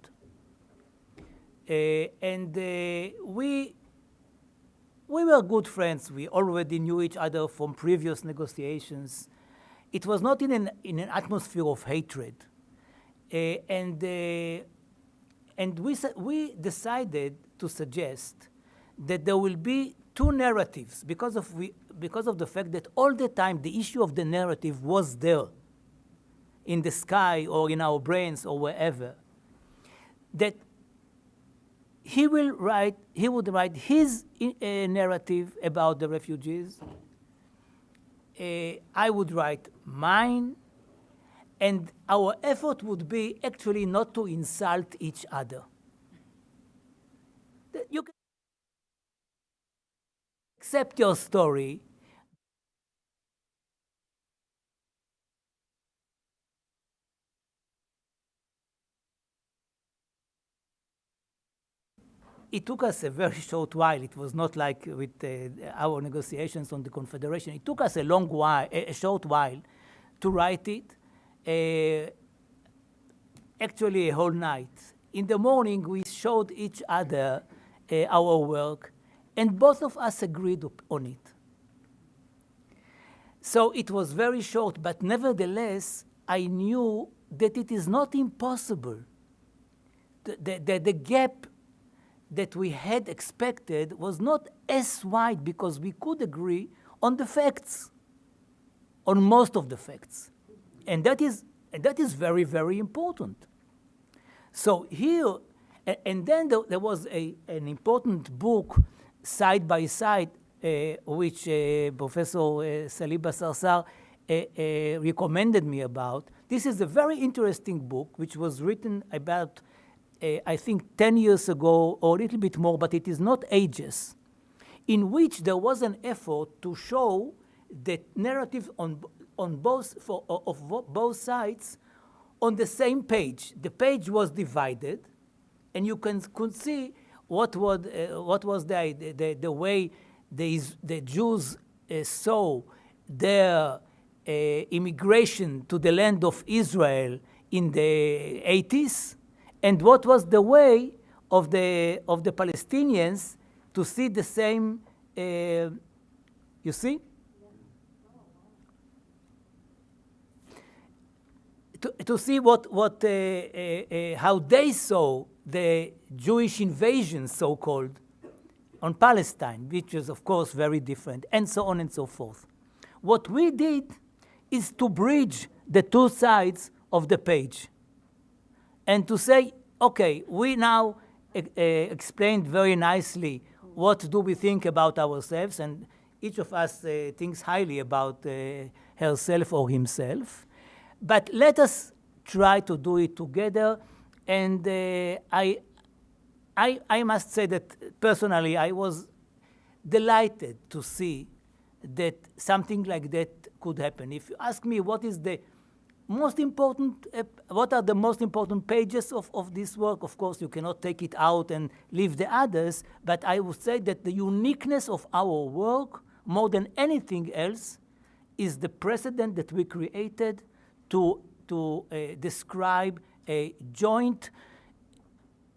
We were good friends. We already knew each other from previous negotiations. It was not in an atmosphere of hatred. And we decided to suggest that there will be two narratives because of the fact that all the time the issue of the narrative was there in the sky or in our brains or wherever. That he would write his narrative about the refugees. I would write mine. And our effort would be actually not to insult each other. You can accept your story. It took us a very short while. It was not like with our negotiations on the Confederation. It took us a short while to write it. Actually a whole night. In the morning, we showed each other our work, and both of us agreed on it. So it was very short, but nevertheless, I knew that it is not impossible. The gap that we had expected was not as wide because we could agree on the facts, on most of the facts. And that is very, very important. So here, and then there was an important book, Side by Side, which Professor Saliba Sarsar recommended me about. This is a very interesting book, which was written about, I think, 10 years ago, or a little bit more, but it is not ages, in which there was an effort to show the narrative on both sides on the same page. The page was divided, and you could see what was the way the Jews saw their immigration to the land of Israel in the 80s, and what was the way of the Palestinians to see the same. You see? To see how they saw the Jewish invasion, so-called, on Palestine, which is, of course, very different, and so on and so forth. What we did is to bridge the two sides of the page and to say, okay, we now explained very nicely what do we think about ourselves, and each of us thinks highly about herself or himself. But let us try to do it together. And I must say that personally, I was delighted to see that something like that could happen. If you ask me what is the most important, what are the most important pages of this work, of course, you cannot take it out and leave the others, but I would say that the uniqueness of our work, more than anything else, is the precedent that we created to describe a joint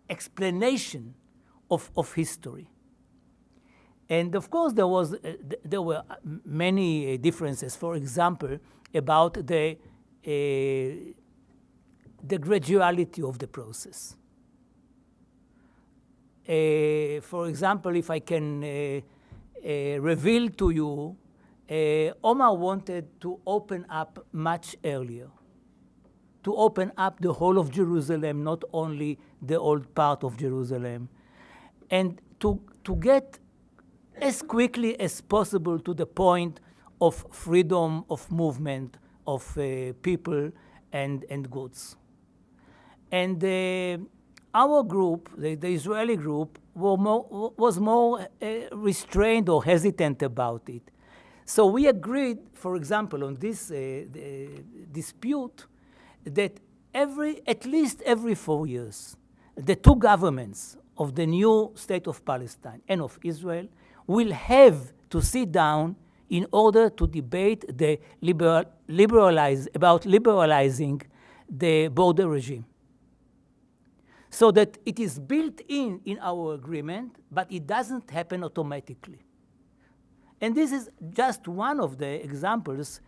explanation of history. And of course, there were many differences. For example, about the graduality of the process. For example, if I can reveal to you, Omar wanted to open up much earlier, to open up the whole of Jerusalem, not only the old part of Jerusalem, and to get as quickly as possible to the point of freedom of movement of people and goods. And our group, the Israeli group, was more restrained or hesitant about it. So we agreed, for example, on this dispute, that at least every 4 years, the two governments of the new state of Palestine and of Israel will have to sit down in order to debate liberalizing the border regime. So that it is built in our agreement, but it doesn't happen automatically. And this is just one of the examples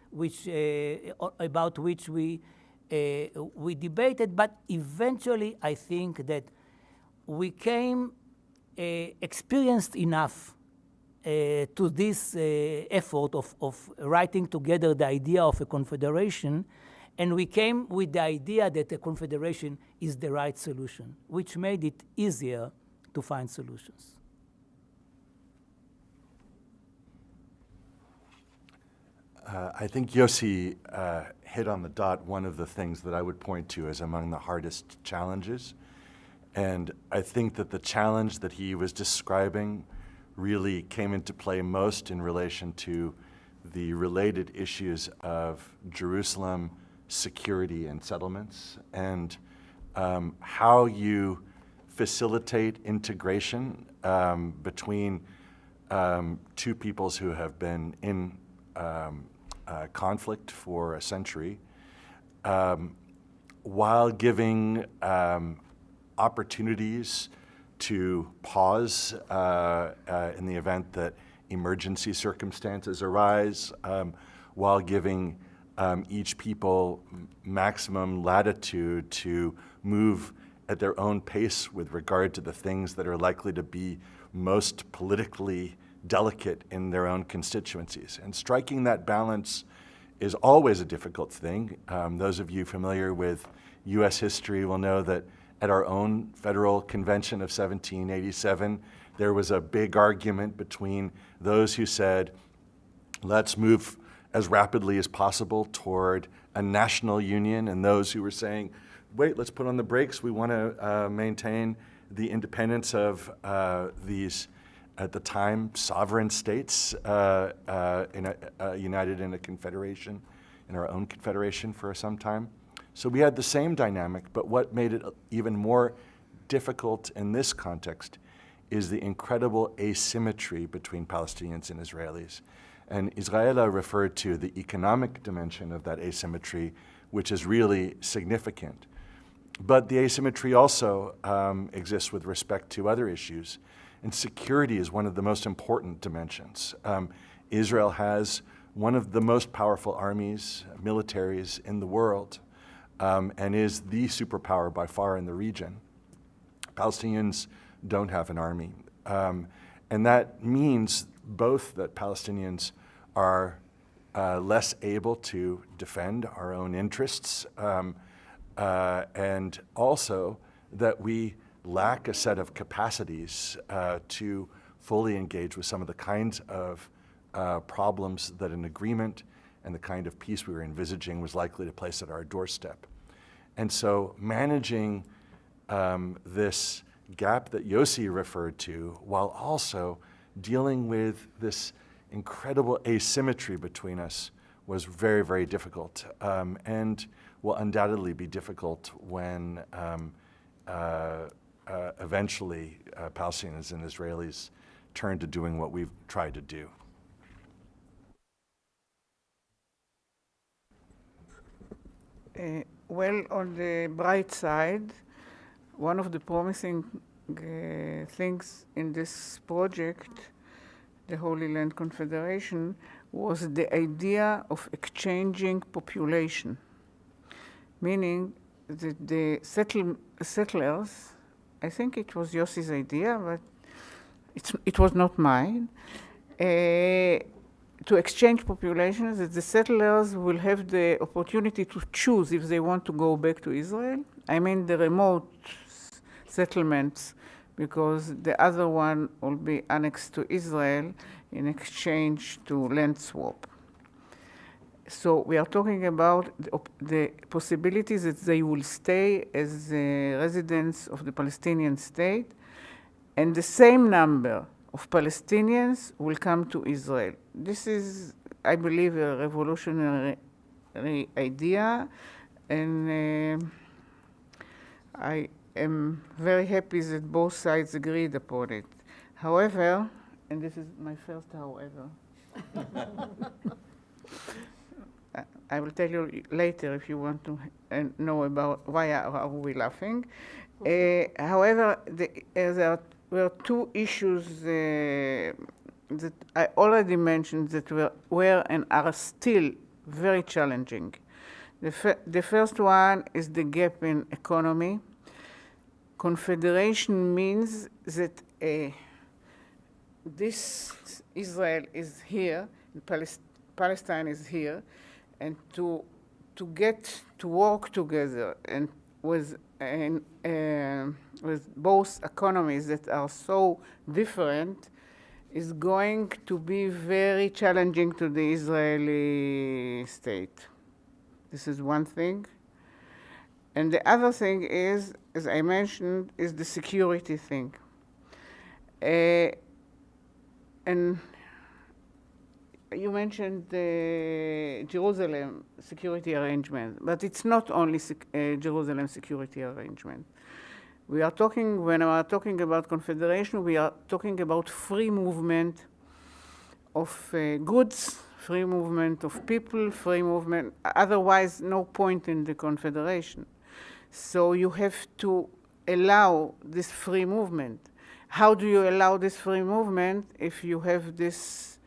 about which we debated, but eventually I think that we came experienced enough to this effort of writing together the idea of a confederation, and we came with the idea that a confederation is the right solution, which made it easier to find solutions. I think Yossi hit on the dot one of the things that I would point to as among the hardest challenges. And I think that the challenge that he was describing really came into play most in relation to the related issues of Jerusalem, security, and settlements, and how you facilitate integration between two peoples who have been in conflict for a century, while giving opportunities to pause in the event that emergency circumstances arise, while giving each people maximum latitude to move at their own pace with regard to the things that are likely to be most politically delicate in their own constituencies. And striking that balance is always a difficult thing. Those of you familiar with US history will know that at our own federal convention of 1787, there was a big argument between those who said, let's move as rapidly as possible toward a national union, and those who were saying, wait, let's put on the brakes. We want to maintain the independence of these, at the time, sovereign states united in a confederation, in our own confederation for some time. So we had the same dynamic, but what made it even more difficult in this context is the incredible asymmetry between Palestinians and Israelis. And Israela referred to the economic dimension of that asymmetry, which is really significant. But the asymmetry also exists with respect to other issues. And security is one of the most important dimensions. Israel has one of the most powerful armies, militaries in the world, and is the superpower by far in the region. Palestinians don't have an army. And that means both that Palestinians are less able to defend our own interests, and also that we lack a set of capacities to fully engage with some of the kinds of problems that an agreement and the kind of peace we were envisaging was likely to place at our doorstep. And so managing this gap that Yossi referred to, while also dealing with this incredible asymmetry between us, was very, very difficult, and will undoubtedly be difficult when eventually Palestinians and Israelis turn to doing what we've tried to do. Well, on the bright side, one of the promising things in this project, the Holy Land Confederation, was the idea of exchanging population, meaning that the settlers, I think it was Yossi's idea, but it was not mine, to exchange populations, that the settlers will have the opportunity to choose if they want to go back to Israel. I mean the remote settlements, because the other one will be annexed to Israel in exchange to land swap. So we are talking about the possibilities that they will stay as residents of the Palestinian state, and the same number of Palestinians will come to Israel. This is, I believe, a revolutionary idea, and I am very happy that both sides agreed upon it. However, and this is my first however, I will tell you later if you want to know about why are we laughing. However, there were two issues that I already mentioned that were and are still very challenging. The first one is the gap in economy. Confederation means that this Israel is here, Palestine is here, and to get to work together and with both economies that are so different is going to be very challenging to the Israeli state. This is one thing. And the other thing is, as I mentioned, is the security thing. And you mentioned the Jerusalem security arrangement, but it's not only Jerusalem security arrangement. We are talking, when we are talking about confederation, we are talking about free movement of goods, free movement of people, free movement, otherwise no point in the confederation. So you have to allow this free movement. How do you allow this free movement if you have this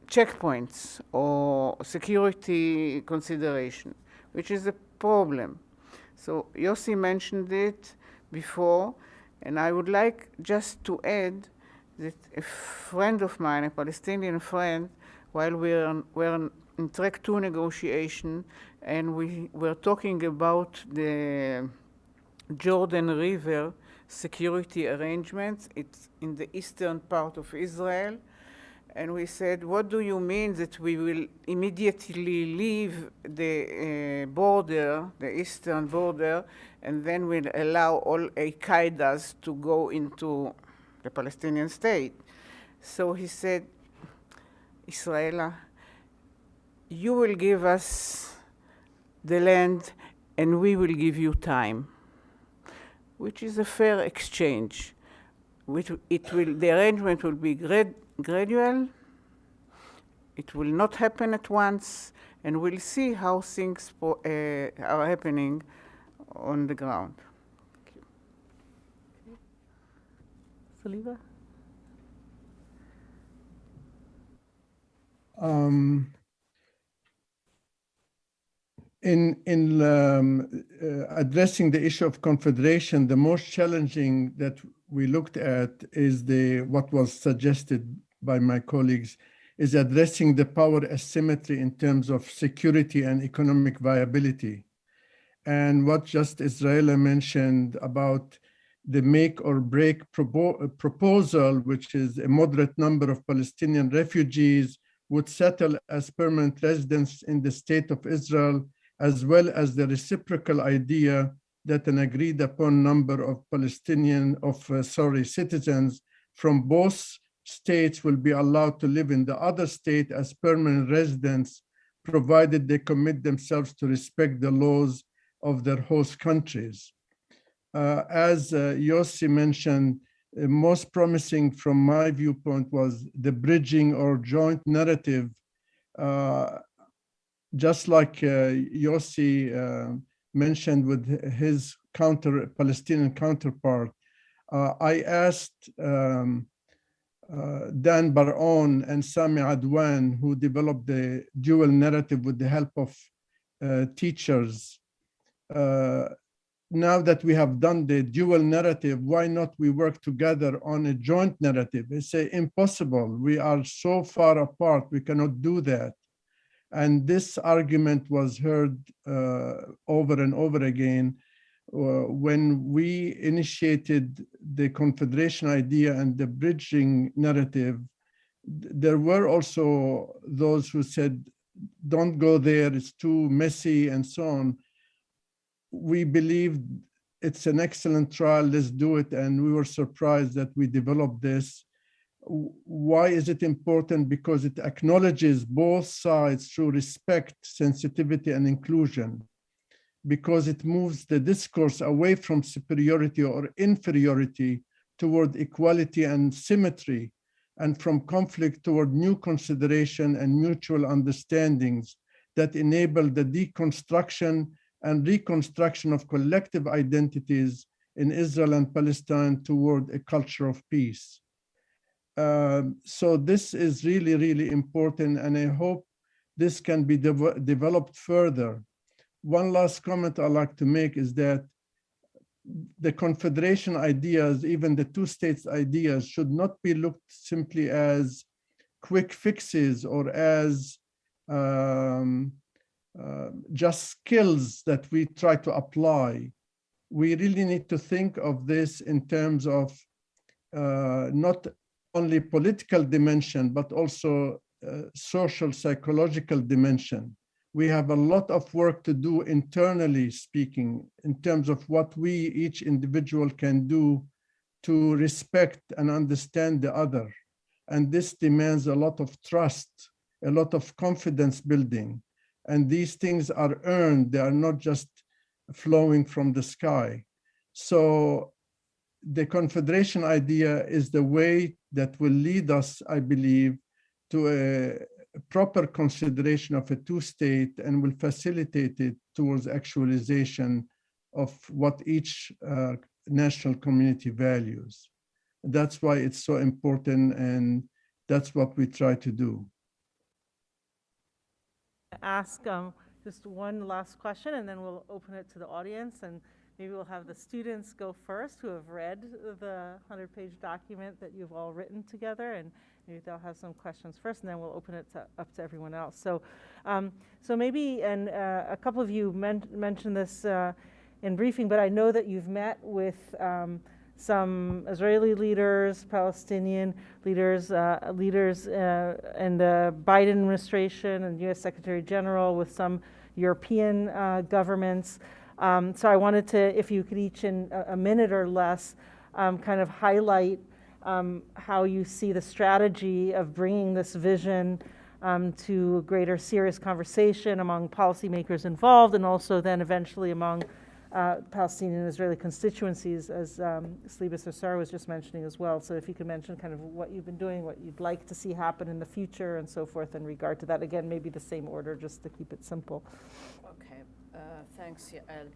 checkpoints or security consideration, which is a problem? So Yossi mentioned it before, and I would like just to add that a friend of mine, a Palestinian friend, while we're in track 2 negotiation, and we were talking about the Jordan River security arrangements. It's in the eastern part of Israel. And we said, what do you mean that we will immediately leave the border, the eastern border, and then we'll allow all Al-Qaedas to go into the Palestinian state? So he said, Israela, you will give us the land and we will give you time, which is a fair exchange. The arrangement will be gradual, it will not happen at once, and we'll see how things are happening on the ground. Saliba? In addressing the issue of confederation, the most challenging that we looked at is what was suggested by my colleagues, is addressing the power asymmetry in terms of security and economic viability. And what just Israel mentioned about the make or break proposal, which is a moderate number of Palestinian refugees would settle as permanent residents in the state of Israel, as well as the reciprocal idea that an agreed upon number of citizens from both states will be allowed to live in the other state as permanent residents, provided they commit themselves to respect the laws of their host countries. As Yossi mentioned, most promising from my viewpoint was the bridging or joint narrative. Just like Yossi mentioned with his Palestinian counterpart, I asked Dan Bar-On and Sami Adwan, who developed the dual narrative with the help of teachers. Now that we have done the dual narrative, why not we work together on a joint narrative? They say impossible. We are so far apart. We cannot do that. And this argument was heard over and over again when we initiated the confederation idea and the bridging narrative. There were also those who said, don't go there, it's too messy and so on. We believed it's an excellent trial, let's do it. And we were surprised that we developed this. Why is it important? Because it acknowledges both sides through respect, sensitivity, and inclusion. Because it moves the discourse away from superiority or inferiority toward equality and symmetry, and from conflict toward new consideration and mutual understandings that enable the deconstruction and reconstruction of collective identities in Israel and Palestine toward a culture of peace. So this is really, really important, and I hope this can be developed further. One last comment I'd like to make is that the confederation ideas, even the two states ideas, should not be looked simply as quick fixes or as just skills that we try to apply. We really need to think of this in terms of not only political dimension, but also social, psychological dimension. We have a lot of work to do internally speaking in terms of what we, each individual, can do to respect and understand the other. And this demands a lot of trust, a lot of confidence building. And these things are earned, they are not just flowing from the sky. So the confederation idea is the way that will lead us, I believe, to a proper consideration of a two-state and will facilitate it towards actualization of what each national community values. That's why it's so important, and that's what we try to do. Ask just one last question, and then we'll open it to the audience, and maybe we'll have the students go first who have read the 100-page document that you've all written together, and maybe they'll have some questions first, and then we'll open it up to everyone else. So, so maybe, and a couple of you mentioned this in briefing, but I know that you've met with some Israeli leaders, Palestinian leaders, leaders in the Biden administration and U.S. Secretary General, with some European governments. So I wanted to, if you could each in a minute or less, kind of highlight how you see the strategy of bringing this vision to a greater serious conversation among policymakers involved, and also then eventually among Palestinian and Israeli constituencies, as Sliba Sassar was just mentioning as well. So if you could mention kind of what you've been doing, what you'd like to see happen in the future, and so forth in regard to that. Again, maybe the same order, just to keep it simple. Okay, thanks, Yael.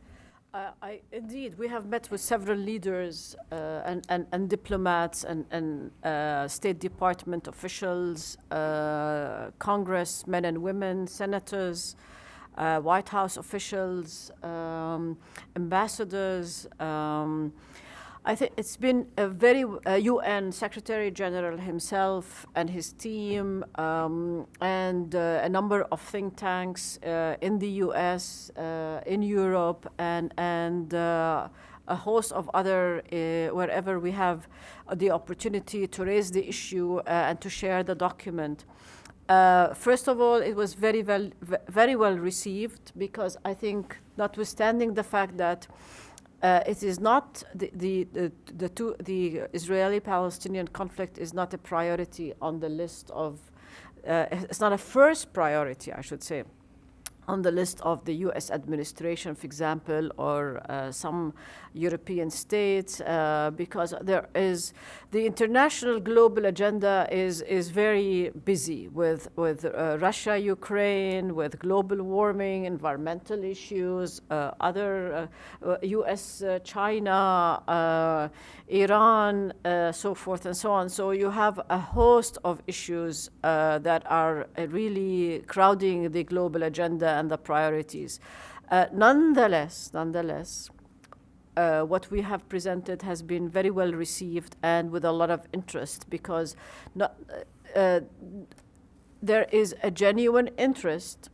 Indeed, we have met with several leaders and diplomats and State Department officials, congressmen and women, senators, White House officials, ambassadors. I think it's been a very UN Secretary General himself and his team, and a number of think tanks in the US, in Europe, and a host of other, wherever we have the opportunity to raise the issue and to share the document. First of all, it was very well received, because I think, notwithstanding the fact that it is not the Israeli-Palestinian conflict is not a priority on the list of, it's not a first priority, I should say, on the list of the US administration, for example, or some European states, because there is, the international global agenda is very busy with Russia, Ukraine, with global warming, environmental issues, other US, China, Iran, so forth and so on. So you have a host of issues that are really crowding the global agenda and the priorities. Nonetheless, what we have presented has been very well received and with a lot of interest, because there is a genuine interest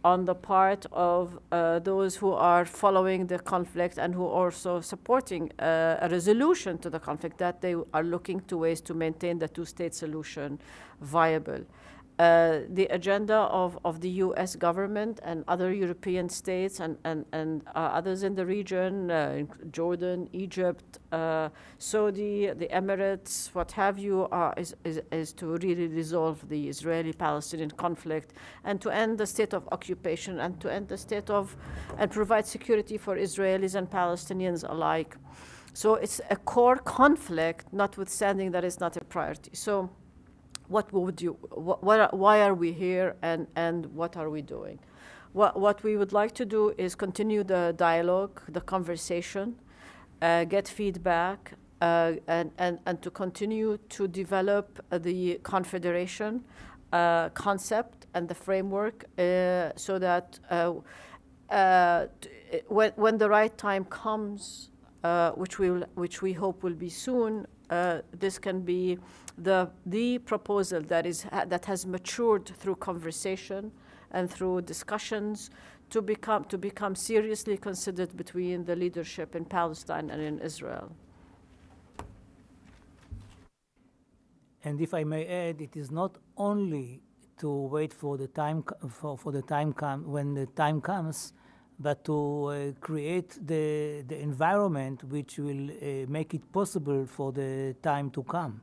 on the part of those who are following the conflict and who are also supporting a resolution to the conflict, that they are looking to ways to maintain the two-state solution viable. The agenda of the US government and other European states and others in the region, Jordan, Egypt, Saudi, the Emirates, what have you, is to really resolve the Israeli-Palestinian conflict and to end the state of occupation and to end the state of, and provide security for Israelis and Palestinians alike. So it's a core conflict, notwithstanding that it's not a priority. So what would you, why are we here, and what are we doing? What we would like to do is continue the dialogue, the conversation, get feedback, and to continue to develop the confederation concept and the framework, so that when the right time comes, which we hope will be soon, this can be the proposal that has matured through conversation and through discussions to become seriously considered between the leadership in Palestine and in Israel. And if I may add, it is not only to wait for the time when the time comes, but to create the environment which will make it possible for the time to come.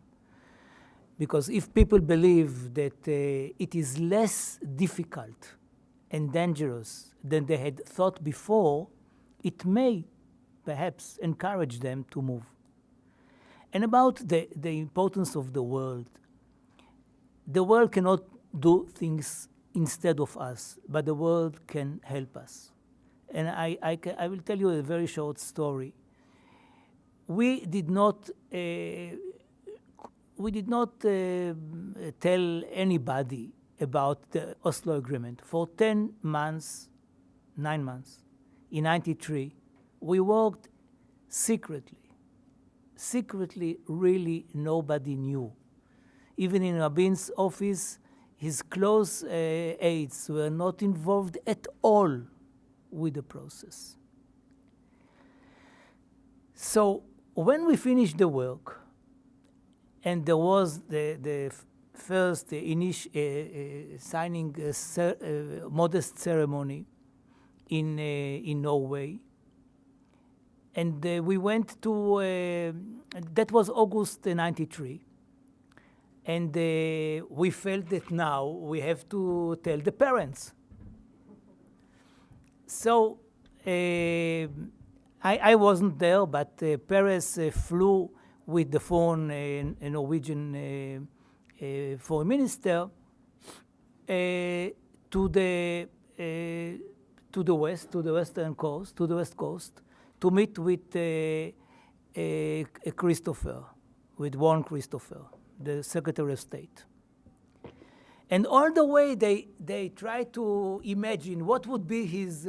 Because if people believe that it is less difficult and dangerous than they had thought before, it may perhaps encourage them to move. And about the importance of the world cannot do things instead of us, but the world can help us. And I will tell you a very short story. We did not tell anybody about the Oslo Agreement. For 9 months, in 93, we worked secretly. Secretly, really nobody knew. Even in Rabin's office, his close aides were not involved at all with the process. So when we finished the work, and there was the first signing modest ceremony in Norway, and we went to, that was August 93, and we felt that now we have to tell the parents. So I wasn't there, but Peres flew with the phone, a Norwegian foreign minister, to the western coast, to the west coast, to meet with Christopher, with Warren Christopher, the Secretary of State. And all the way they try to imagine what would be his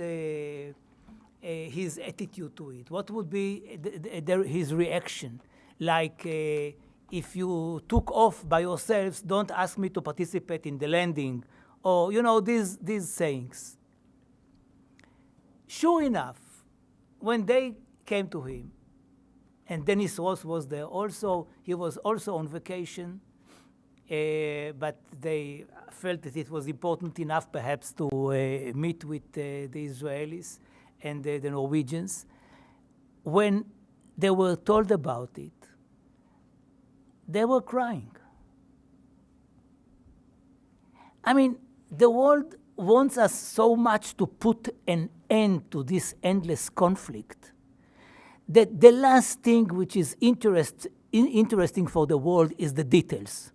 attitude to it, what would be his reaction. Like, if you took off by yourselves, don't ask me to participate in the landing, or, you know, these sayings. Sure enough, when they came to him. And Dennis Ross was there also. He was also on vacation, but they felt that it was important enough perhaps to meet with the Israelis and the Norwegians. When they were told about it, they were crying. I mean, the world wants us so much to put an end to this endless conflict that the last thing which is interesting for the world is the details.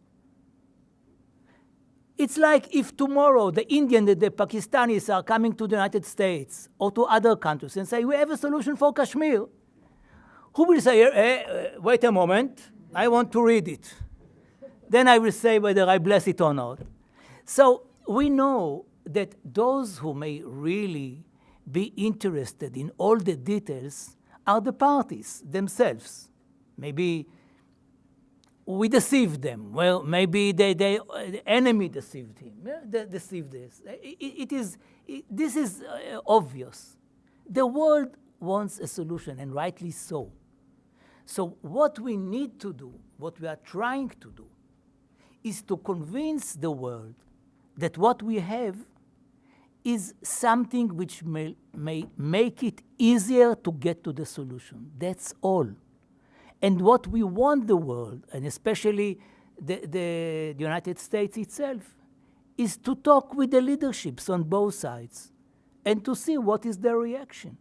It's like if tomorrow the Indians and the Pakistanis are coming to the United States or to other countries and say, we have a solution for Kashmir. Who will say, wait a moment, I want to read it. Then I will say whether I bless it or not. So we know that those who may really be interested in all the details are the parties themselves. Maybe we deceived them. Well, maybe the enemy deceived him. They deceived us. This is obvious. The world wants a solution, and rightly so. So what we need to do, what we are trying to do, is to convince the world that what we have is something which may make it easier to get to the solution. That's all. And what we want the world, and especially the United States itself, is to talk with the leaderships on both sides and to see what is their reaction.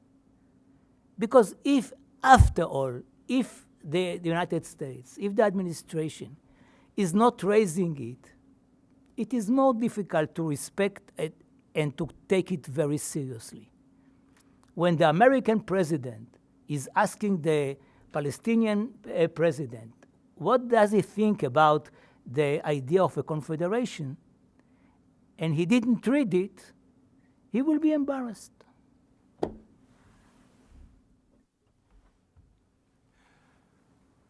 Because if, after all, if the United States, if the administration is not raising it, it is more difficult to respect it and to take it very seriously. When the American president is asking the Palestinian president, what does he think about the idea of a confederation, and he didn't read it, he will be embarrassed.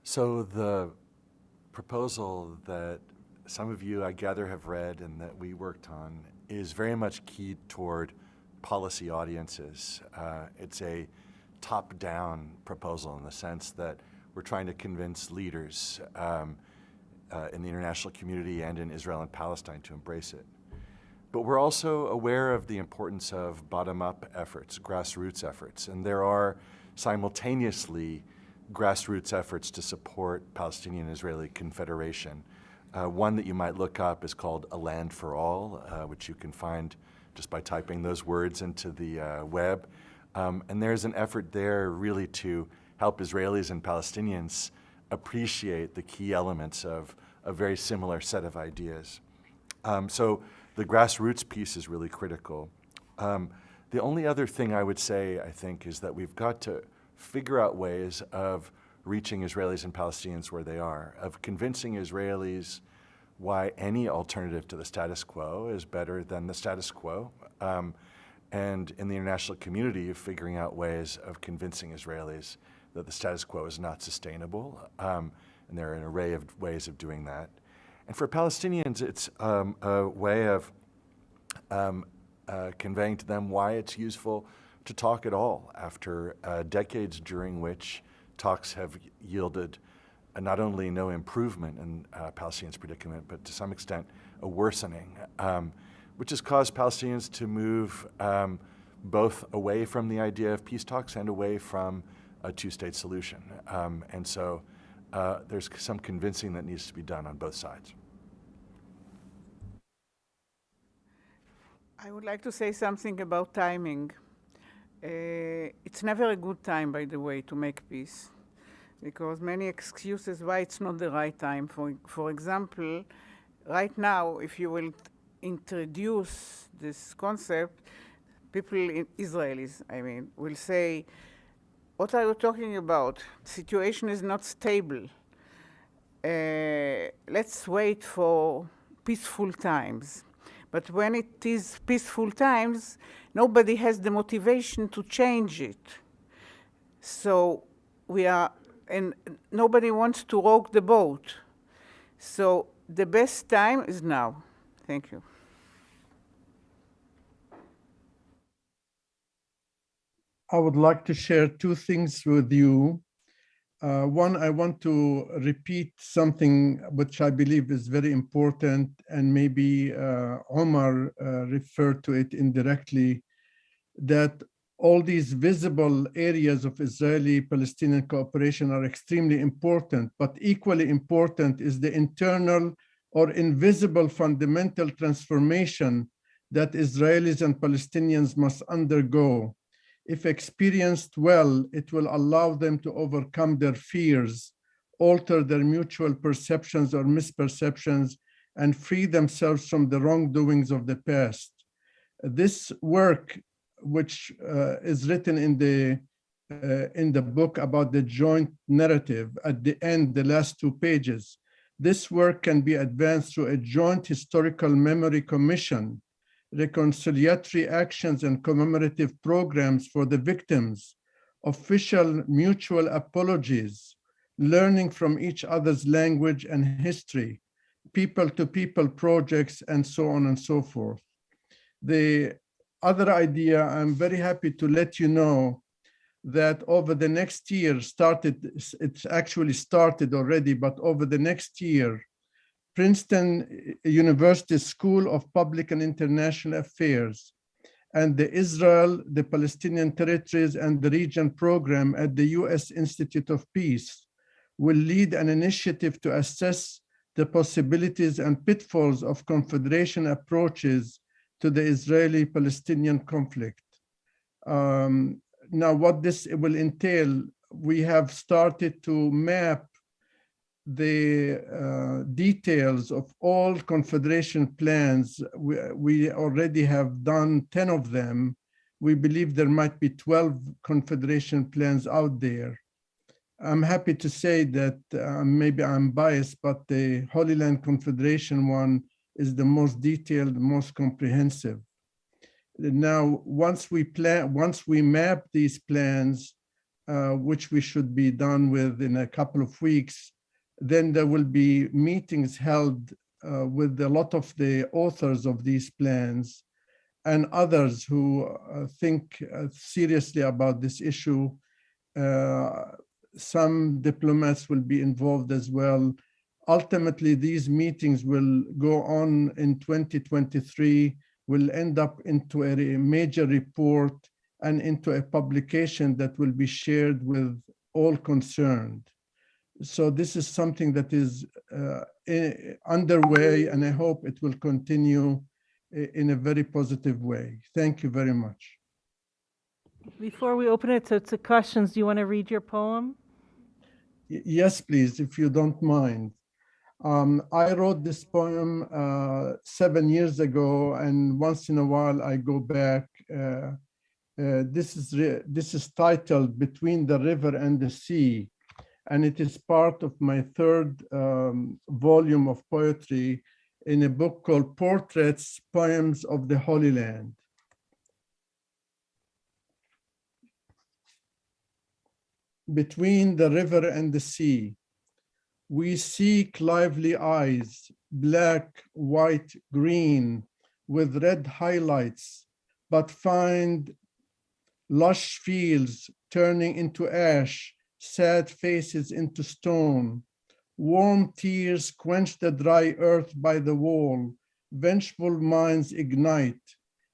So the proposal that some of you, I gather, have read and that we worked on is very much keyed toward policy audiences. It's a top-down proposal in the sense that we're trying to convince leaders in the international community and in Israel and Palestine to embrace it. But we're also aware of the importance of bottom-up efforts, grassroots efforts, and there are simultaneously grassroots efforts to support Palestinian-Israeli confederation. One that you might look up is called A Land for All, which you can find just by typing those words into the web. And there's an effort there really to help Israelis and Palestinians appreciate the key elements of a very similar set of ideas. So the grassroots piece is really critical. The only other thing I would say, I think, is that we've got to figure out ways of reaching Israelis and Palestinians where they are, of convincing Israelis why any alternative to the status quo is better than the status quo, and in the international community of figuring out ways of convincing Israelis that the status quo is not sustainable, and there are an array of ways of doing that. And for Palestinians, it's a way of conveying to them why it's useful to talk at all after decades during which talks have yielded not only no improvement in Palestinians' predicament, but to some extent a worsening, which has caused Palestinians to move both away from the idea of peace talks and away from a two-state solution. And so there's some convincing that needs to be done on both sides. I would like to say something about timing. It's never a good time, by the way, to make peace, because many excuses why it's not the right time. For example, right now, if you will introduce this concept, people, Israelis, I mean, will say, what are you talking about? The situation is not stable. Let's wait for peaceful times. But when it is peaceful times, nobody has the motivation to change it. So and nobody wants to rock the boat. So the best time is now. Thank you. I would like to share two things with you. One, I want to repeat something which I believe is very important, and maybe Omar referred to it indirectly, that all these visible areas of Israeli-Palestinian cooperation are extremely important, but equally important is the internal or invisible fundamental transformation that Israelis and Palestinians must undergo. If experienced well, it will allow them to overcome their fears, alter their mutual perceptions or misperceptions, and free themselves from the wrongdoings of the past. This work, which is written in the book about the joint narrative, at the end, the last 2 pages, this work can be advanced through a joint historical memory commission, reconciliatory actions and commemorative programs for the victims, official mutual apologies, learning from each other's language and history, people-to-people projects, and so on and so forth. The other idea, I'm very happy to let you know that over the next year it's actually started already, but over the next year, Princeton University School of Public and International Affairs and the Israel, the Palestinian Territories, and the Region program at the U.S. Institute of Peace will lead an initiative to assess the possibilities and pitfalls of confederation approaches to the Israeli-Palestinian conflict. Now, what this will entail, we have started to map the details of all confederation plans. We already have done 10 of them. We believe there might be 12 confederation plans out there. I'm happy to say that maybe I'm biased, but the Holy Land Confederation one is the most detailed, most comprehensive. Now, once we map these plans, which we should be done with in a couple of weeks, then there will be meetings held with a lot of the authors of these plans and others who think seriously about this issue. Some diplomats will be involved as well. Ultimately, these meetings will go on in 2023, will end up into a major report and into a publication that will be shared with all concerned. So this is something that is underway, and I hope it will continue in a very positive way. Thank you very much. Before we open it to questions, do you want to read your poem? Yes, please, if you don't mind. I wrote this poem 7 years ago, and once in a while I go back. This is titled "Between the River and the Sea," and it is part of my third volume of poetry in a book called Portraits, Poems of the Holy Land. Between the river and the sea, we seek lively eyes, black, white, green, with red highlights, but find lush fields turning into ash, sad faces into stone. Warm tears quench the dry earth by the wall, vengeful minds ignite.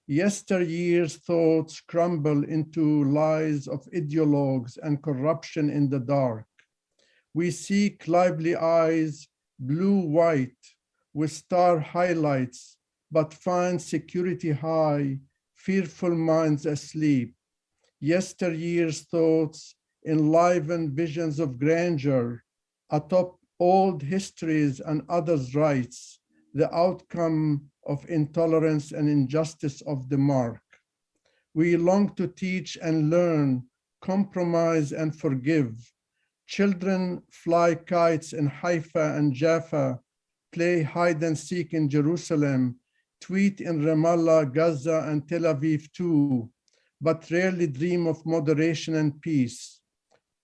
Yesteryear's thoughts crumble into lies of ideologues and corruption in the dark. We seek lively eyes, blue-white, with star highlights, but find security high, fearful minds asleep. Yesteryear's thoughts enliven visions of grandeur, atop old histories and others' rights, the outcome of intolerance and injustice of the mark. We long to teach and learn, compromise and forgive. Children fly kites in Haifa and Jaffa, play hide and seek in Jerusalem, tweet in Ramallah, Gaza, and Tel Aviv too, but rarely dream of moderation and peace.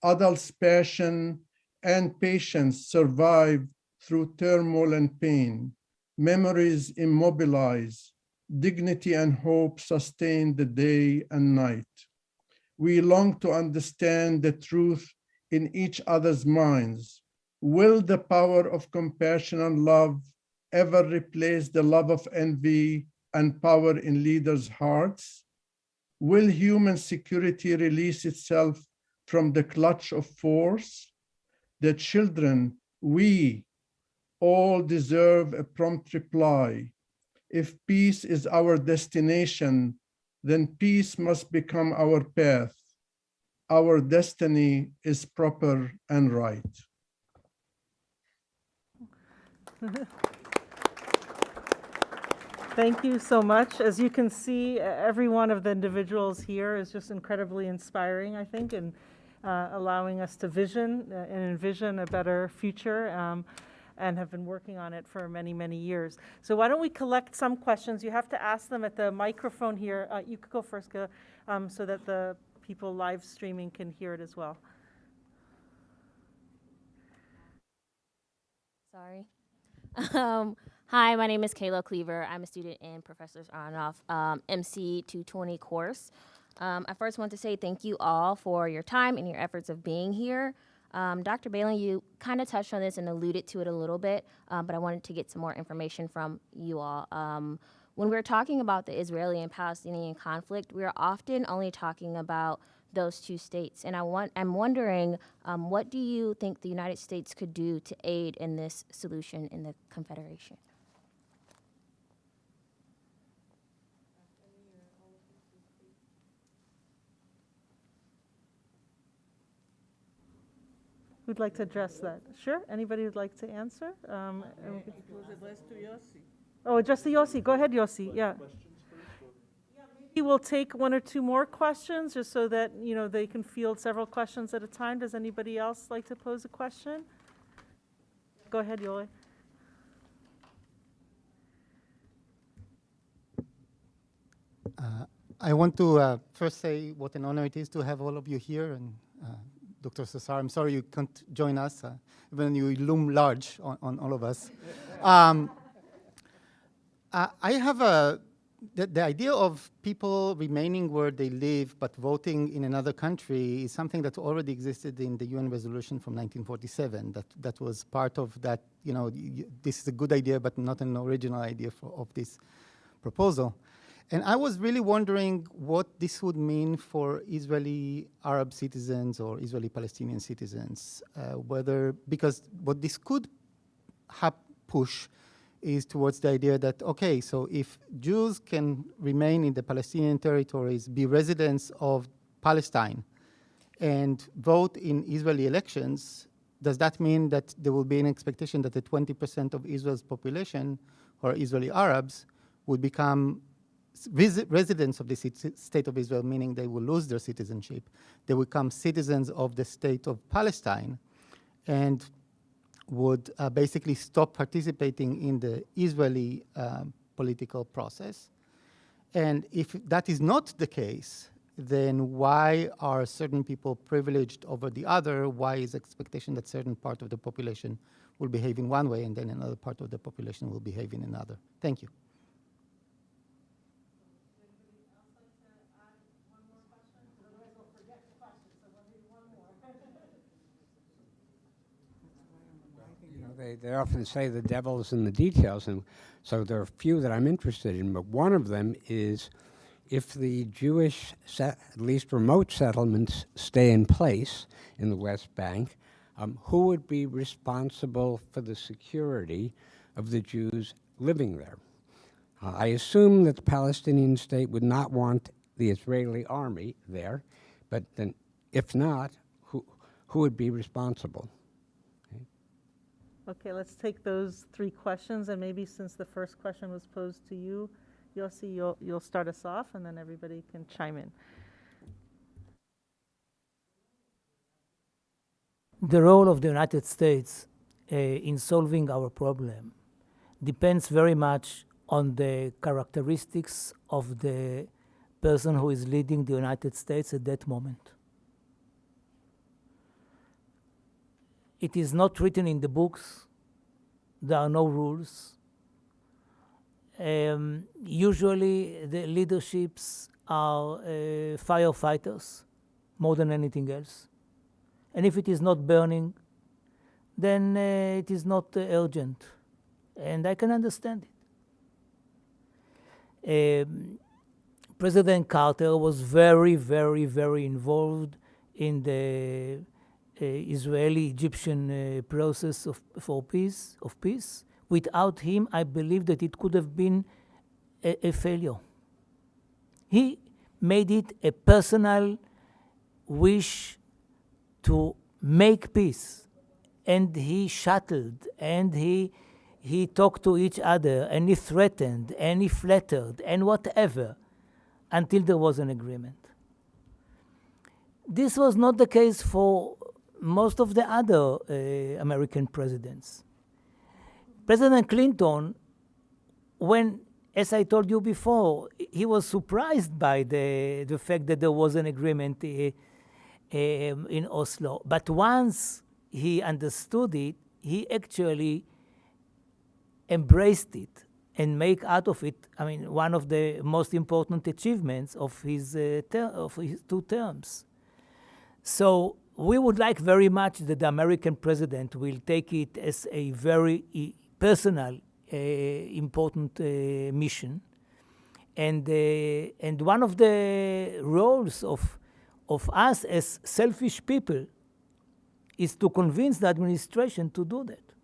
Adults' passion and patience survive through turmoil and pain. Memories immobilize, dignity and hope sustain the day and night. We long to understand the truth in each other's minds. Will the power of compassion and love ever replace the love of envy and power in leaders' hearts? Will human security release itself from the clutch of force? The children, we all deserve a prompt reply. If peace is our destination, then peace must become our path. Our destiny is proper and right. Thank you so much. As you can see, every one of the individuals here is just incredibly inspiring, I think, and allowing us to vision and envision a better future, and have been working on it for many, many years. So why don't we collect some questions? You have to ask them at the microphone here. You could go first, so that the people live streaming can hear it as well. Sorry. Hi, my name is Kayla Cleaver. I'm a student in Professor Aronoff MC 220 course. I first want to say thank you all for your time and your efforts of being here. Dr. Balin, you kind of touched on this and alluded to it a little bit, but I wanted to get some more information from you all. When we're talking about the Israeli and Palestinian conflict, we're often only talking about those two states. And I'm wondering, what do you think the United States could do to aid in this solution in the Confederation? Who'd like to address that? Sure, anybody would like to answer? Oh, address to Yossi. Go ahead, Yossi, yeah. Maybe we'll take one or two more questions, just so that, you know, they can field several questions at a time. Does anybody else like to pose a question? Go ahead, Yoli. I want to first say what an honor it is to have all of you here, and Dr. Sassar, I'm sorry you can't join us, even you loom large on all of us. I have the idea of people remaining where they live but voting in another country is something that already existed in the UN resolution from 1947. That was part of that, you know, this is a good idea but not an original idea of this proposal. And I was really wondering what this would mean for Israeli Arab citizens or Israeli Palestinian citizens, because what this could push is towards the idea that, okay, so if Jews can remain in the Palestinian territories, be residents of Palestine, and vote in Israeli elections, does that mean that there will be an expectation that the 20% of Israel's population, or Israeli Arabs, would become residents of the state of Israel, meaning they will lose their citizenship? They will become citizens of the state of Palestine and would basically stop participating in the Israeli political process. And if that is not the case, then why are certain people privileged over the other? Why is expectation that certain part of the population will behave in one way and then another part of the population will behave in another? Thank you. They often say the devil's in the details, and so there are a few that I'm interested in, but one of them is if the Jewish, at least remote settlements, stay in place in the West Bank, who would be responsible for the security of the Jews living there? I assume that the Palestinian state would not want the Israeli army there, but then if not, who would be responsible? Okay, let's take those three questions, and maybe since the first question was posed to you, Yossi, you'll start us off, and then everybody can chime in. The role of the United States in solving our problem depends very much on the characteristics of the person who is leading the United States at that moment. It is not written in the books. There are no rules. Usually the leaderships are firefighters more than anything else. And if it is not burning, then it is not urgent. And I can understand it. President Carter was very, very, very involved in the Israeli-Egyptian process of peace. Without him, I believe that it could have been a failure. He made it a personal wish to make peace, and he shuttled, and he talked to each other, and he threatened, and he flattered, and whatever, until there was an agreement. This was not the case for most of the other American presidents. President Clinton, when, as I told you before, he was surprised by the fact that there was an agreement in Oslo. But once he understood it, he actually embraced it and make out of it, I mean, one of the most important achievements of his 2 terms. So we would like very much that the American president will take it as a very personal, important mission. And one of the roles of us as selfish people is to convince the administration to do that.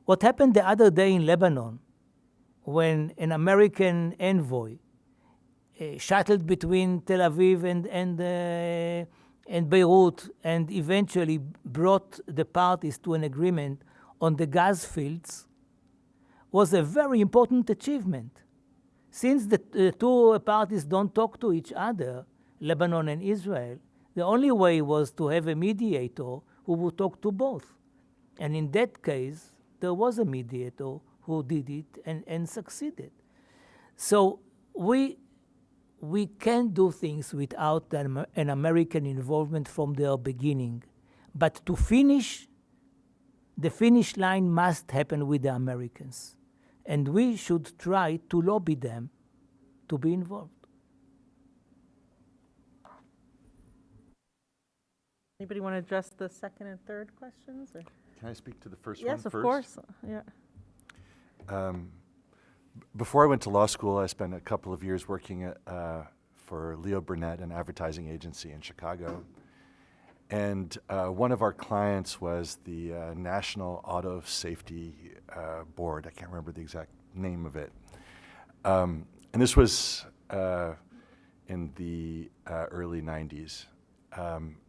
What happened the other day in Lebanon, when an American envoy shuttled between Tel Aviv and Beirut and eventually brought the parties to an agreement on the gas fields, was a very important achievement. Since the 2 parties don't talk to each other, Lebanon and Israel, the only way was to have a mediator who would talk to both. And in that case, there was a mediator who did it and succeeded. So we can do things without an American involvement from the beginning. But to finish, the finish line must happen with the Americans. And we should try to lobby them to be involved. Anybody want to address the second and third questions? Or? Can I speak to the first one first? Yes, of course. Yeah. Before I went to law school, I spent a couple of years working for Leo Burnett, an advertising agency in Chicago. And one of our clients was the National Auto Safety Board. I can't remember the exact name of it. And this was in the early 90s,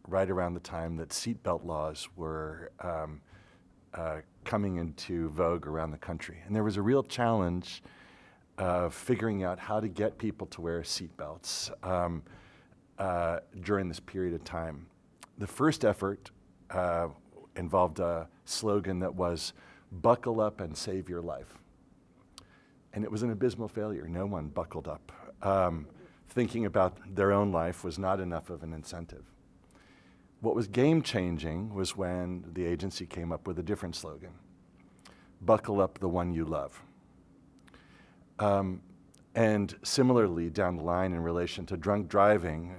right around the time that seatbelt laws were coming into vogue around the country. And there was a real challenge of figuring out how to get people to wear seatbelts during this period of time. The first effort involved a slogan that was, "Buckle up and save your life." And it was an abysmal failure. No one buckled up. Thinking about their own life was not enough of an incentive. What was game-changing was when the agency came up with a different slogan, "Buckle up the one you love." And similarly, down the line in relation to drunk driving,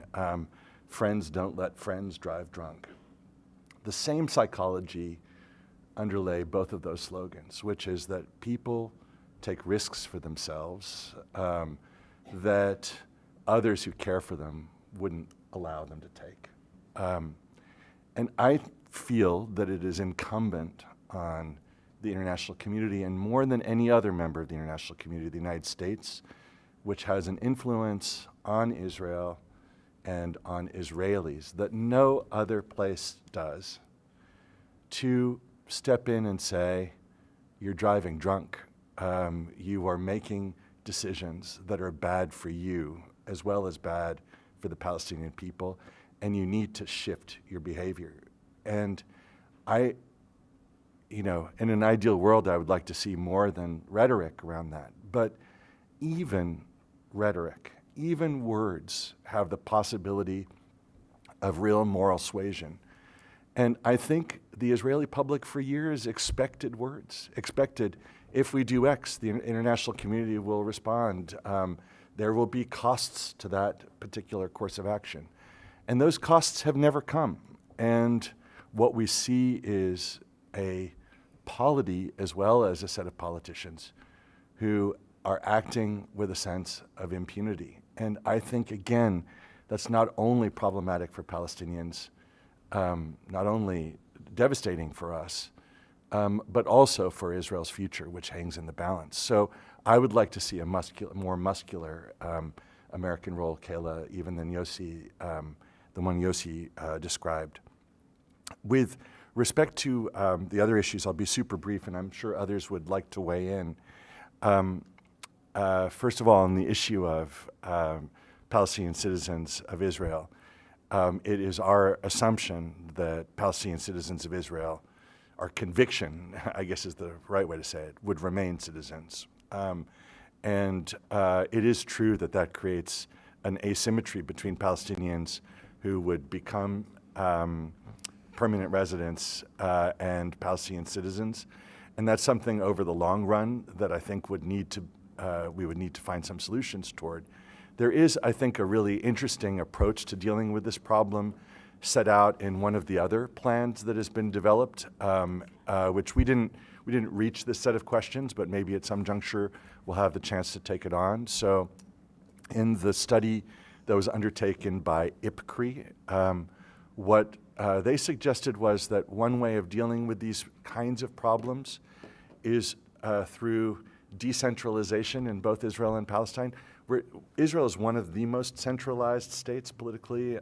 friends don't let friends drive drunk. The same psychology underlay both of those slogans, which is that people take risks for themselves that others who care for them wouldn't allow them to take. And I feel that it is incumbent on the international community, and more than any other member of the international community, the United States, which has an influence on Israel and on Israelis that no other place does, to step in and say, you're driving drunk. You are making decisions that are bad for you as well as bad for the Palestinian people, and you need to shift your behavior. And in an ideal world, I would like to see more than rhetoric around that. But even rhetoric, even words have the possibility of real moral suasion. And I think the Israeli public for years expected words, expected if we do X, the international community will respond. There will be costs to that particular course of action. And those costs have never come. And what we see is a polity as well as a set of politicians who are acting with a sense of impunity. And I think, again, that's not only problematic for Palestinians, not only devastating for us, but also for Israel's future, which hangs in the balance. So I would like to see a more muscular American role, Kayla, even than Yossi, the one Yossi described. With respect to the other issues, I'll be super brief, and I'm sure others would like to weigh in. First of all, on the issue of Palestinian citizens of Israel, it is our assumption that Palestinian citizens of Israel, our conviction, I guess is the right way to say it, would remain citizens. And it is true that that creates an asymmetry between Palestinians who would become permanent residents and Palestinian citizens. And that's something over the long run that I think would need to, we would need to find some solutions toward. There is, I think, a really interesting approach to dealing with this problem set out in one of the other plans that has been developed, which we didn't reach this set of questions, but maybe at some juncture we'll have the chance to take it on. So in the study that was undertaken by IPCRI, what they suggested was that one way of dealing with these kinds of problems is through decentralization in both Israel and Palestine. Israel is one of the most centralized states politically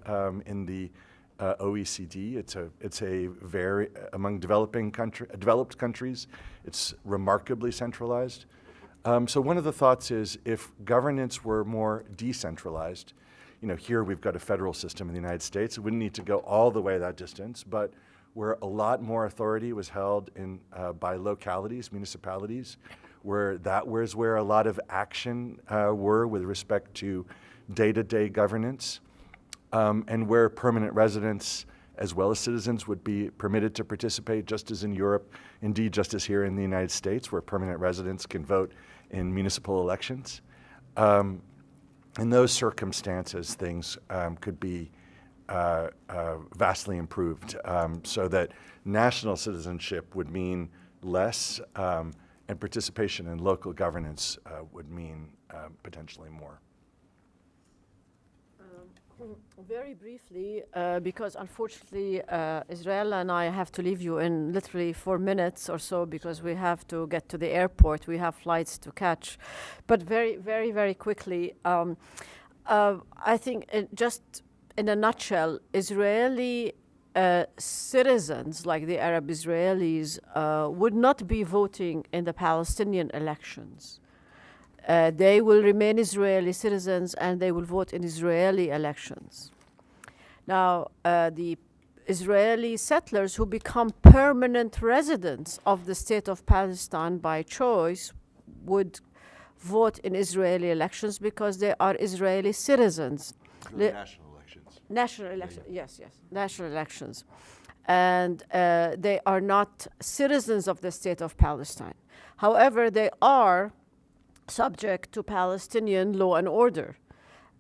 in the OECD. It's a very, among developed countries, it's remarkably centralized. So one of the thoughts is if governance were more decentralized, you know, here we've got a federal system in the United States. It wouldn't need to go all the way that distance, but where a lot more authority was held in by localities, municipalities, where that was where a lot of action were with respect to day-to-day governance, and where permanent residents as well as citizens would be permitted to participate, just as in Europe, indeed just as here in the United States, where permanent residents can vote in municipal elections. In those circumstances, things could be vastly improved, so that national citizenship would mean less, and participation in local governance would mean potentially more. Very briefly, because unfortunately Israel and I have to leave you in literally 4 minutes or so because we have to get to the airport. We have flights to catch. But very quickly, I think just in a nutshell, Israeli citizens, like the Arab Israelis, would not be voting in the Palestinian elections. They will remain Israeli citizens and they will vote in Israeli elections. Now, the Israeli settlers who become permanent residents of the state of Palestine by choice would vote in Israeli elections because they are Israeli citizens. National elections. National elections, yes, national elections. And they are not citizens of the state of Palestine. However, they are subject to Palestinian law and order.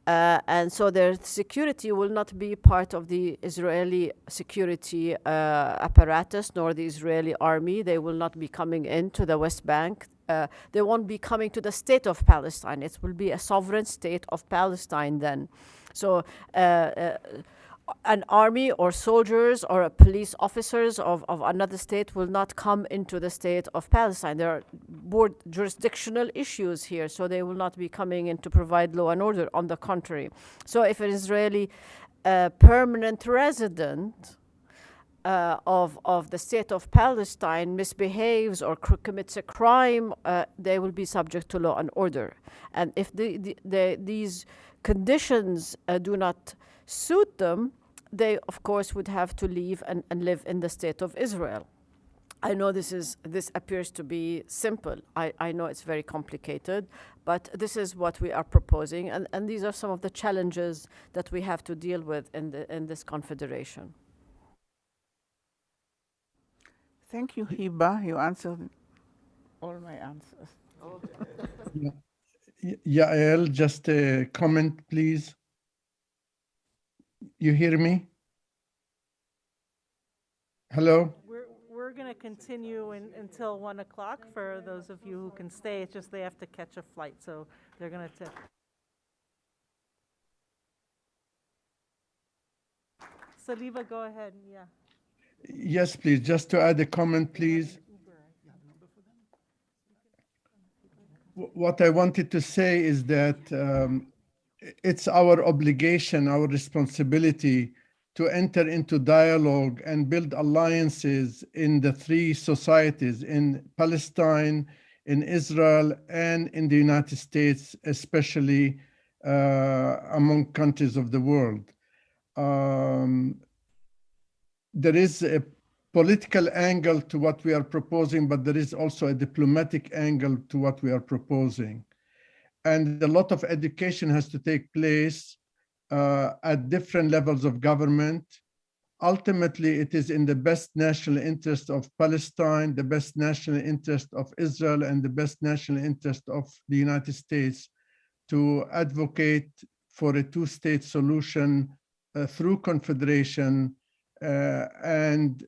And so their security will not be part of the Israeli security apparatus, nor the Israeli army. They will not be coming into the West Bank. They won't be coming to the state of Palestine. It will be a sovereign state of Palestine then. So an army or soldiers or a police officers of another state will not come into the state of Palestine. There are board jurisdictional issues here, so they will not be coming in to provide law and order. On the contrary. So if an Israeli permanent resident of the state of Palestine misbehaves or commits a crime, they will be subject to law and order. And if these conditions do not suit them, they of course would have to leave and live in the state of Israel. I know this appears to be simple. I know it's very complicated, but this is what we are proposing, and these are some of the challenges that we have to deal with in this confederation. Thank you, Hiba. You answered all my answers. Yael, just a comment, please. You hear me? Hello? We're going to continue until 1 o'clock for those of you who can stay. It's just they have to catch a flight, so they're going to. Saliba, go ahead. Yeah. Yes, please. Just to add a comment, please. What I wanted to say is that it's our obligation, our responsibility to enter into dialogue and build alliances in the three societies, in Palestine, in Israel, and in the United States, especially among countries of the world. There is a political angle to what we are proposing, but there is also a diplomatic angle to what we are proposing. And a lot of education has to take place at different levels of government. Ultimately, it is in the best national interest of Palestine, the best national interest of Israel, and the best national interest of the United States to advocate for a two-state solution through confederation. And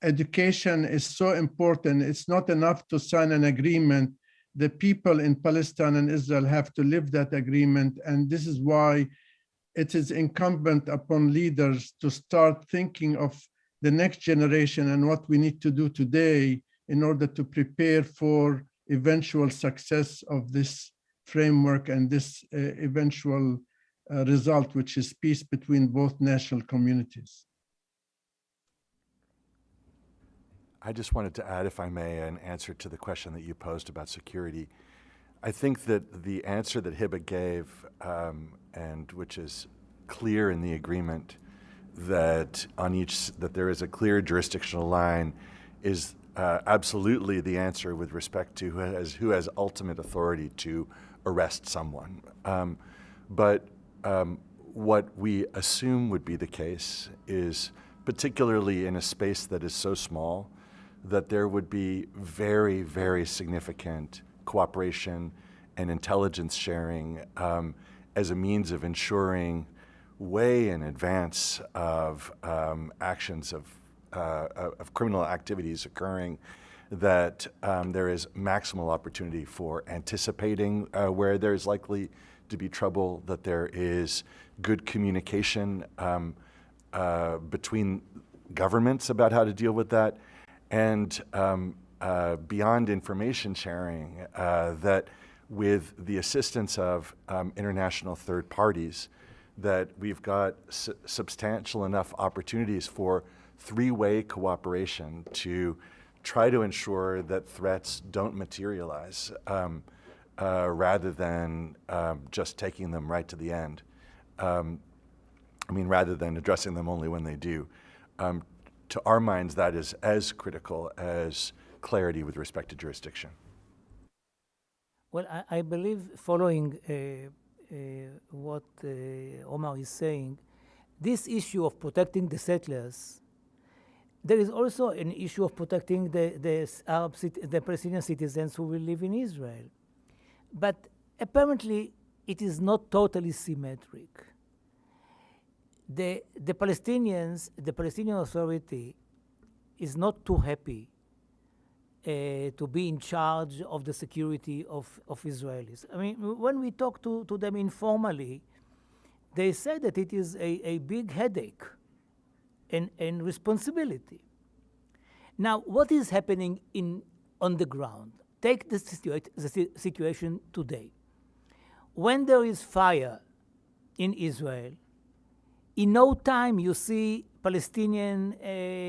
education is so important. It's not enough to sign an agreement. The people in Palestine and Israel have to live that agreement. And this is why it is incumbent upon leaders to start thinking of the next generation and what we need to do today in order to prepare for eventual success of this framework and this eventual result, which is peace between both national communities. I just wanted to add, if I may, an answer to the question that you posed about security. I think that the answer that Hiba gave, and which is clear in the agreement, that that there is a clear jurisdictional line, is absolutely the answer with respect to who has ultimate authority to arrest someone. But what we assume would be the case is, particularly in a space that is so small, that there would be very, very significant cooperation and intelligence sharing as a means of ensuring way in advance of actions of criminal activities occurring, that there is maximal opportunity for anticipating where there is likely to be trouble, that there is good communication between governments about how to deal with that, and beyond information sharing, that with the assistance of international third parties, that we've got substantial enough opportunities for three-way cooperation to try to ensure that threats don't materialize rather than just taking them right to the end. Rather than addressing them only when they do. To our minds, that is as critical as clarity with respect to jurisdiction. Well, I believe, following what Omar is saying, this issue of protecting the settlers, there is also an issue of protecting the Palestinian citizens who will live in Israel. But apparently, it is not totally symmetric. The Palestinians, the Palestinian Authority is not too happy to be in charge of the security of Israelis. When we talk to them informally, they say that it is a big headache and responsibility. Now, what is happening on the ground? Take the situation today. When there is fire in Israel, in no time you see Palestinian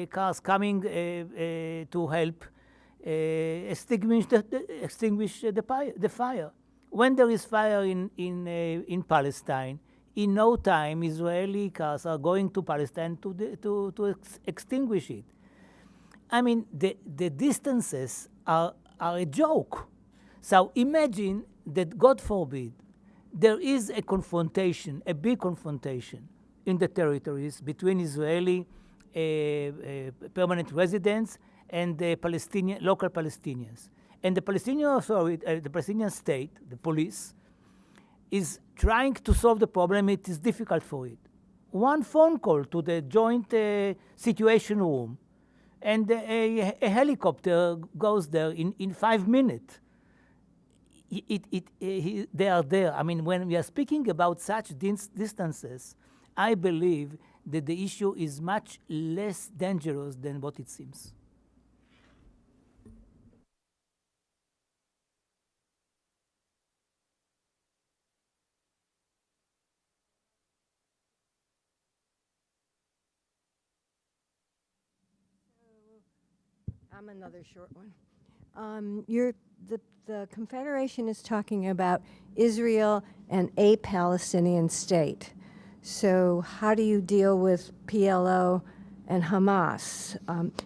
cars coming to help extinguish the fire. When there is fire in Palestine, in no time Israeli cars are going to Palestine to extinguish it. The distances are a joke. So imagine that, God forbid, there is a confrontation, a big confrontation in the territories between Israeli permanent residents and the local Palestinians. And the Palestinian Authority, the Palestinian state, the police, is trying to solve the problem. It is difficult for it. one phone call to the joint situation room, and a helicopter goes there in 5 minutes. They are there. I mean, when we are speaking about such distances, I believe that the issue is much less dangerous than what it seems. I'm another short one. The Confederation is talking about Israel and a Palestinian state. So how do you deal with PLO and Hamas?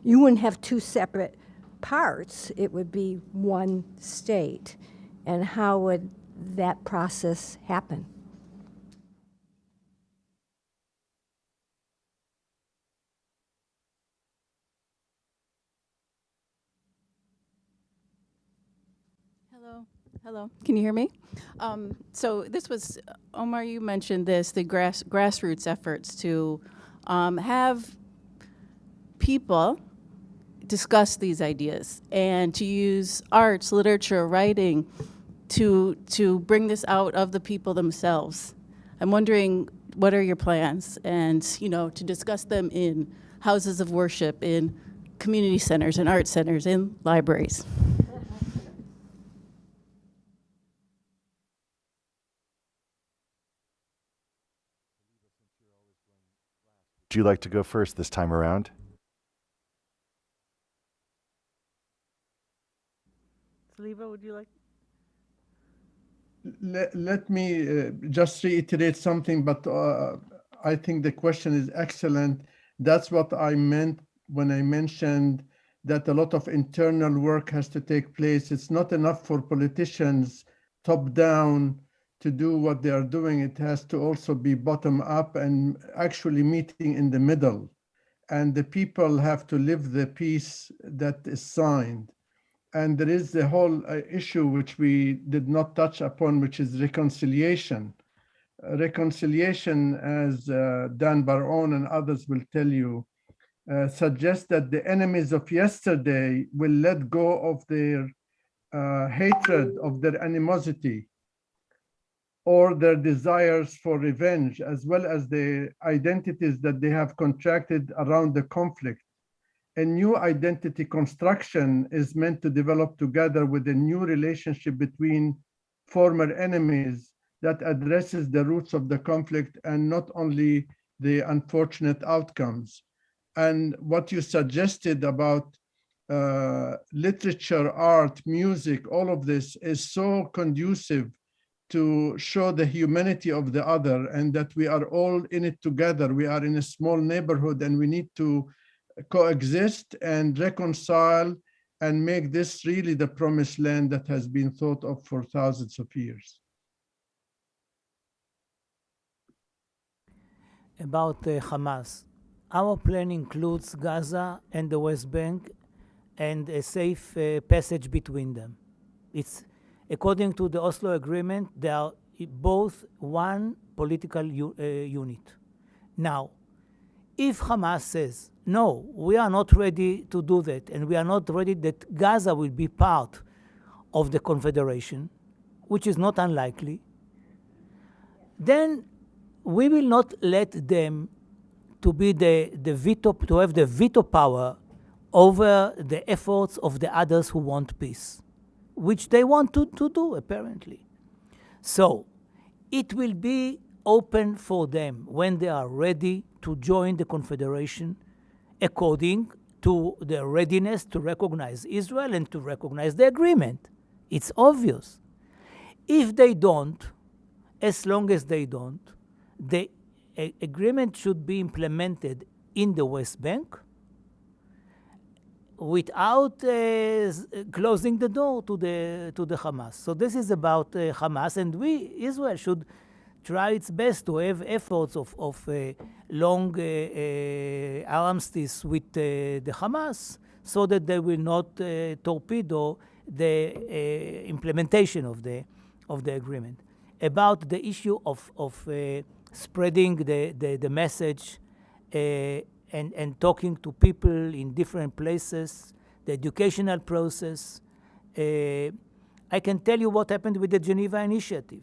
You wouldn't have two separate parts. It would be one state. And how would that process happen? Hello, can you hear me? So this was, Omar, you mentioned this, the grassroots efforts to have people discuss these ideas and to use arts, literature, writing to bring this out of the people themselves. I'm wondering, what are your plans? And, to discuss them in houses of worship, in community centers, in art centers, in libraries. Would you like to go first this time around? Saliba, would you like? Let me just reiterate something, but I think the question is excellent. That's what I meant when I mentioned that a lot of internal work has to take place. It's not enough for politicians top down to do what they are doing. It has to also be bottom up and actually meeting in the middle. And the people have to live the peace that is signed. And there is the whole issue which we did not touch upon, which is reconciliation. Reconciliation, as Dan Bar-On and others will tell you, suggests that the enemies of yesterday will let go of their hatred, of their animosity, or their desires for revenge, as well as the identities that they have contracted around the conflict. A new identity construction is meant to develop together with a new relationship between former enemies that addresses the roots of the conflict and not only the unfortunate outcomes. And what you suggested about literature, art, music, all of this is so conducive to show the humanity of the other and that we are all in it together. We are in a small neighborhood and we need to coexist and reconcile and make this really the promised land that has been thought of for thousands of years. About Hamas, our plan includes Gaza and the West Bank and a safe passage between them. It's according to the Oslo Agreement, they are both one political unit. Now, if Hamas says, no, we are not ready to do that, and we are not ready that Gaza will be part of the Confederation, which is not unlikely, then we will not let them to be to have the veto power over the efforts of the others who want peace, which they want to do, apparently. So it will be open for them when they are ready to join the Confederation according to their readiness to recognize Israel and to recognize the agreement. It's obvious. If they don't, as long as they don't, the agreement should be implemented in the West Bank without closing the door to the Hamas. So this is about Hamas, and Israel should try its best to have efforts of long armistice with the Hamas so that they will not torpedo the implementation of the agreement. About the issue of spreading the message and talking to people in different places, the educational process. I can tell you what happened with the Geneva Initiative.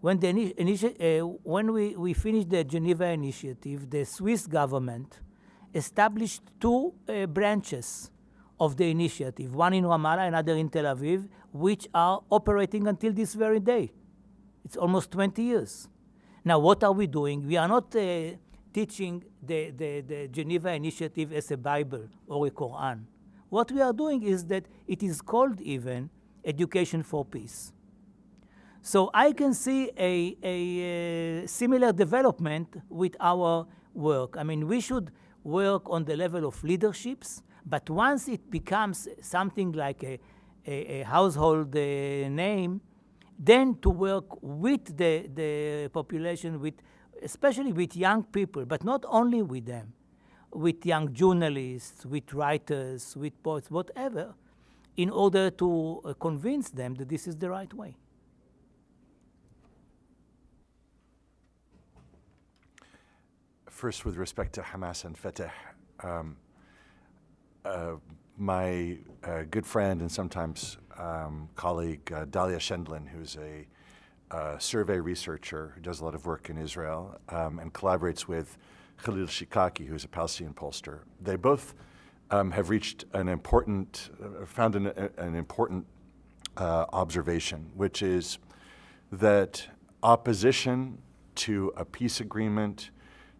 When we finished the Geneva Initiative, the Swiss government established two branches of the initiative, one in Ramallah, another in Tel Aviv, which are operating until this very day. It's almost 20 years. Now, what are we doing? We are not teaching the Geneva Initiative as a Bible or a Quran. What we are doing is that it is called even Education for Peace. So I can see a similar development with our work. I mean, we should work on the level of leaderships, but once it becomes something like a household name, then to work with the population, especially with young people, but not only with them, with young journalists, with writers, with poets, whatever, in order to convince them that this is the right way. First, with respect to Hamas and Fatah, my good friend and sometimes colleague, Dalia Shendlin, who's a survey researcher who does a lot of work in Israel and collaborates with Khalil Shikaki, who's a Palestinian pollster. They both have reached an important, found an important observation, which is that opposition to a peace agreement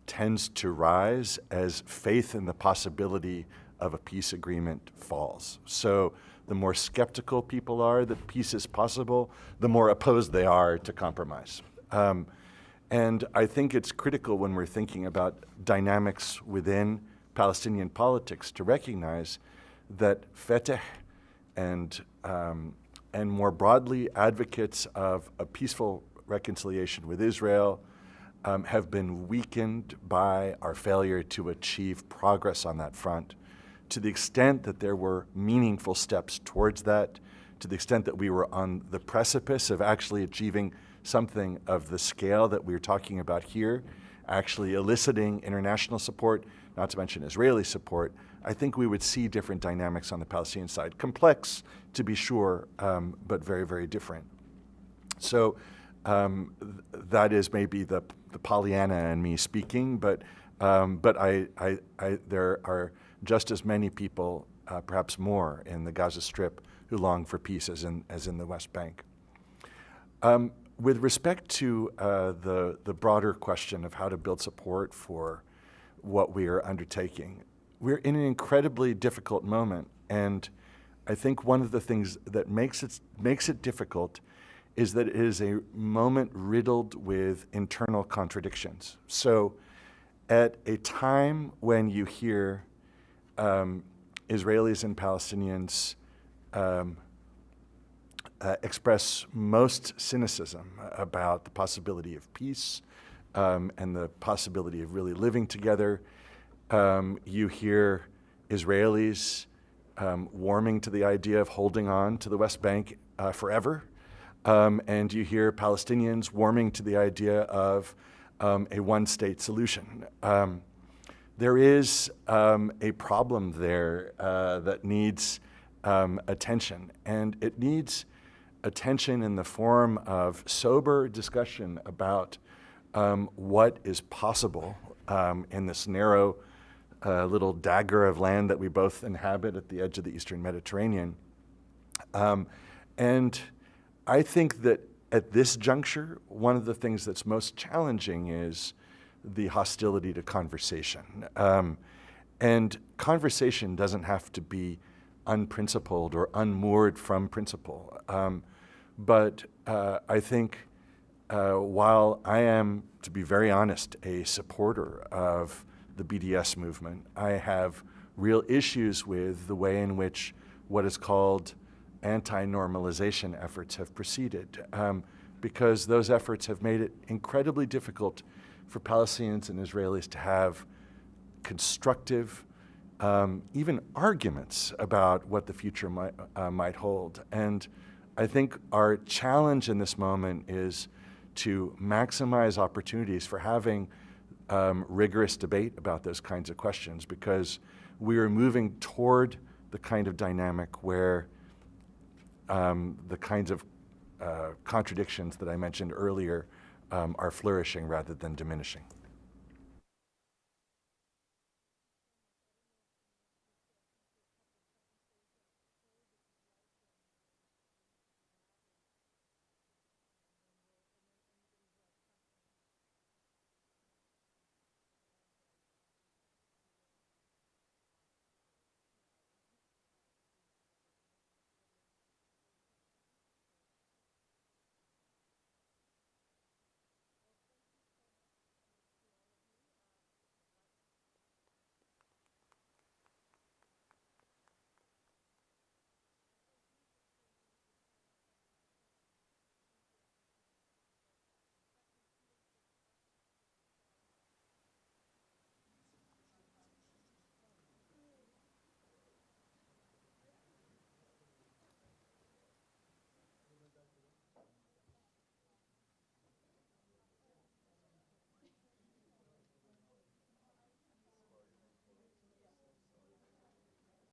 tends to rise as faith in the possibility of a peace agreement falls. So the more skeptical people are that peace is possible, the more opposed they are to compromise. And I think it's critical when we're thinking about dynamics within Palestinian politics to recognize that Fatah and more broadly advocates of a peaceful reconciliation with Israel have been weakened by our failure to achieve progress on that front. To the extent that there were meaningful steps towards that, to the extent that we were on the precipice of actually achieving something of the scale that we're talking about here, actually eliciting international support, not to mention Israeli support, I think we would see different dynamics on the Palestinian side. Complex, to be sure, but very, very different. So that is maybe the Pollyanna and me speaking, but there are just as many people, perhaps more, in the Gaza Strip who long for peace as in the West Bank. With respect to the broader question of how to build support for what we are undertaking, we're in an incredibly difficult moment, and I think one of the things that makes it difficult is that it is a moment riddled with internal contradictions. So at a time when you hear Israelis and Palestinians express most cynicism about the possibility of peace and the possibility of really living together, you hear Israelis warming to the idea of holding on to the West Bank forever. And you hear Palestinians warming to the idea of a one-state solution. There is a problem there that needs attention, and it needs attention in the form of sober discussion about what is possible in this narrow little dagger of land that we both inhabit at the edge of the Eastern Mediterranean. And I think that at this juncture, one of the things that's most challenging is the hostility to conversation. And conversation doesn't have to be unprincipled or unmoored from principle. But I think while I am, to be very honest, a supporter of the BDS movement, I have real issues with the way in which what is called anti-normalization efforts have proceeded, because those efforts have made it incredibly difficult for Palestinians and Israelis to have constructive, even arguments about what the future might hold. And I think our challenge in this moment is to maximize opportunities for having rigorous debate about those kinds of questions, because we are moving toward the kind of dynamic where the kinds of contradictions that I mentioned earlier are flourishing rather than diminishing.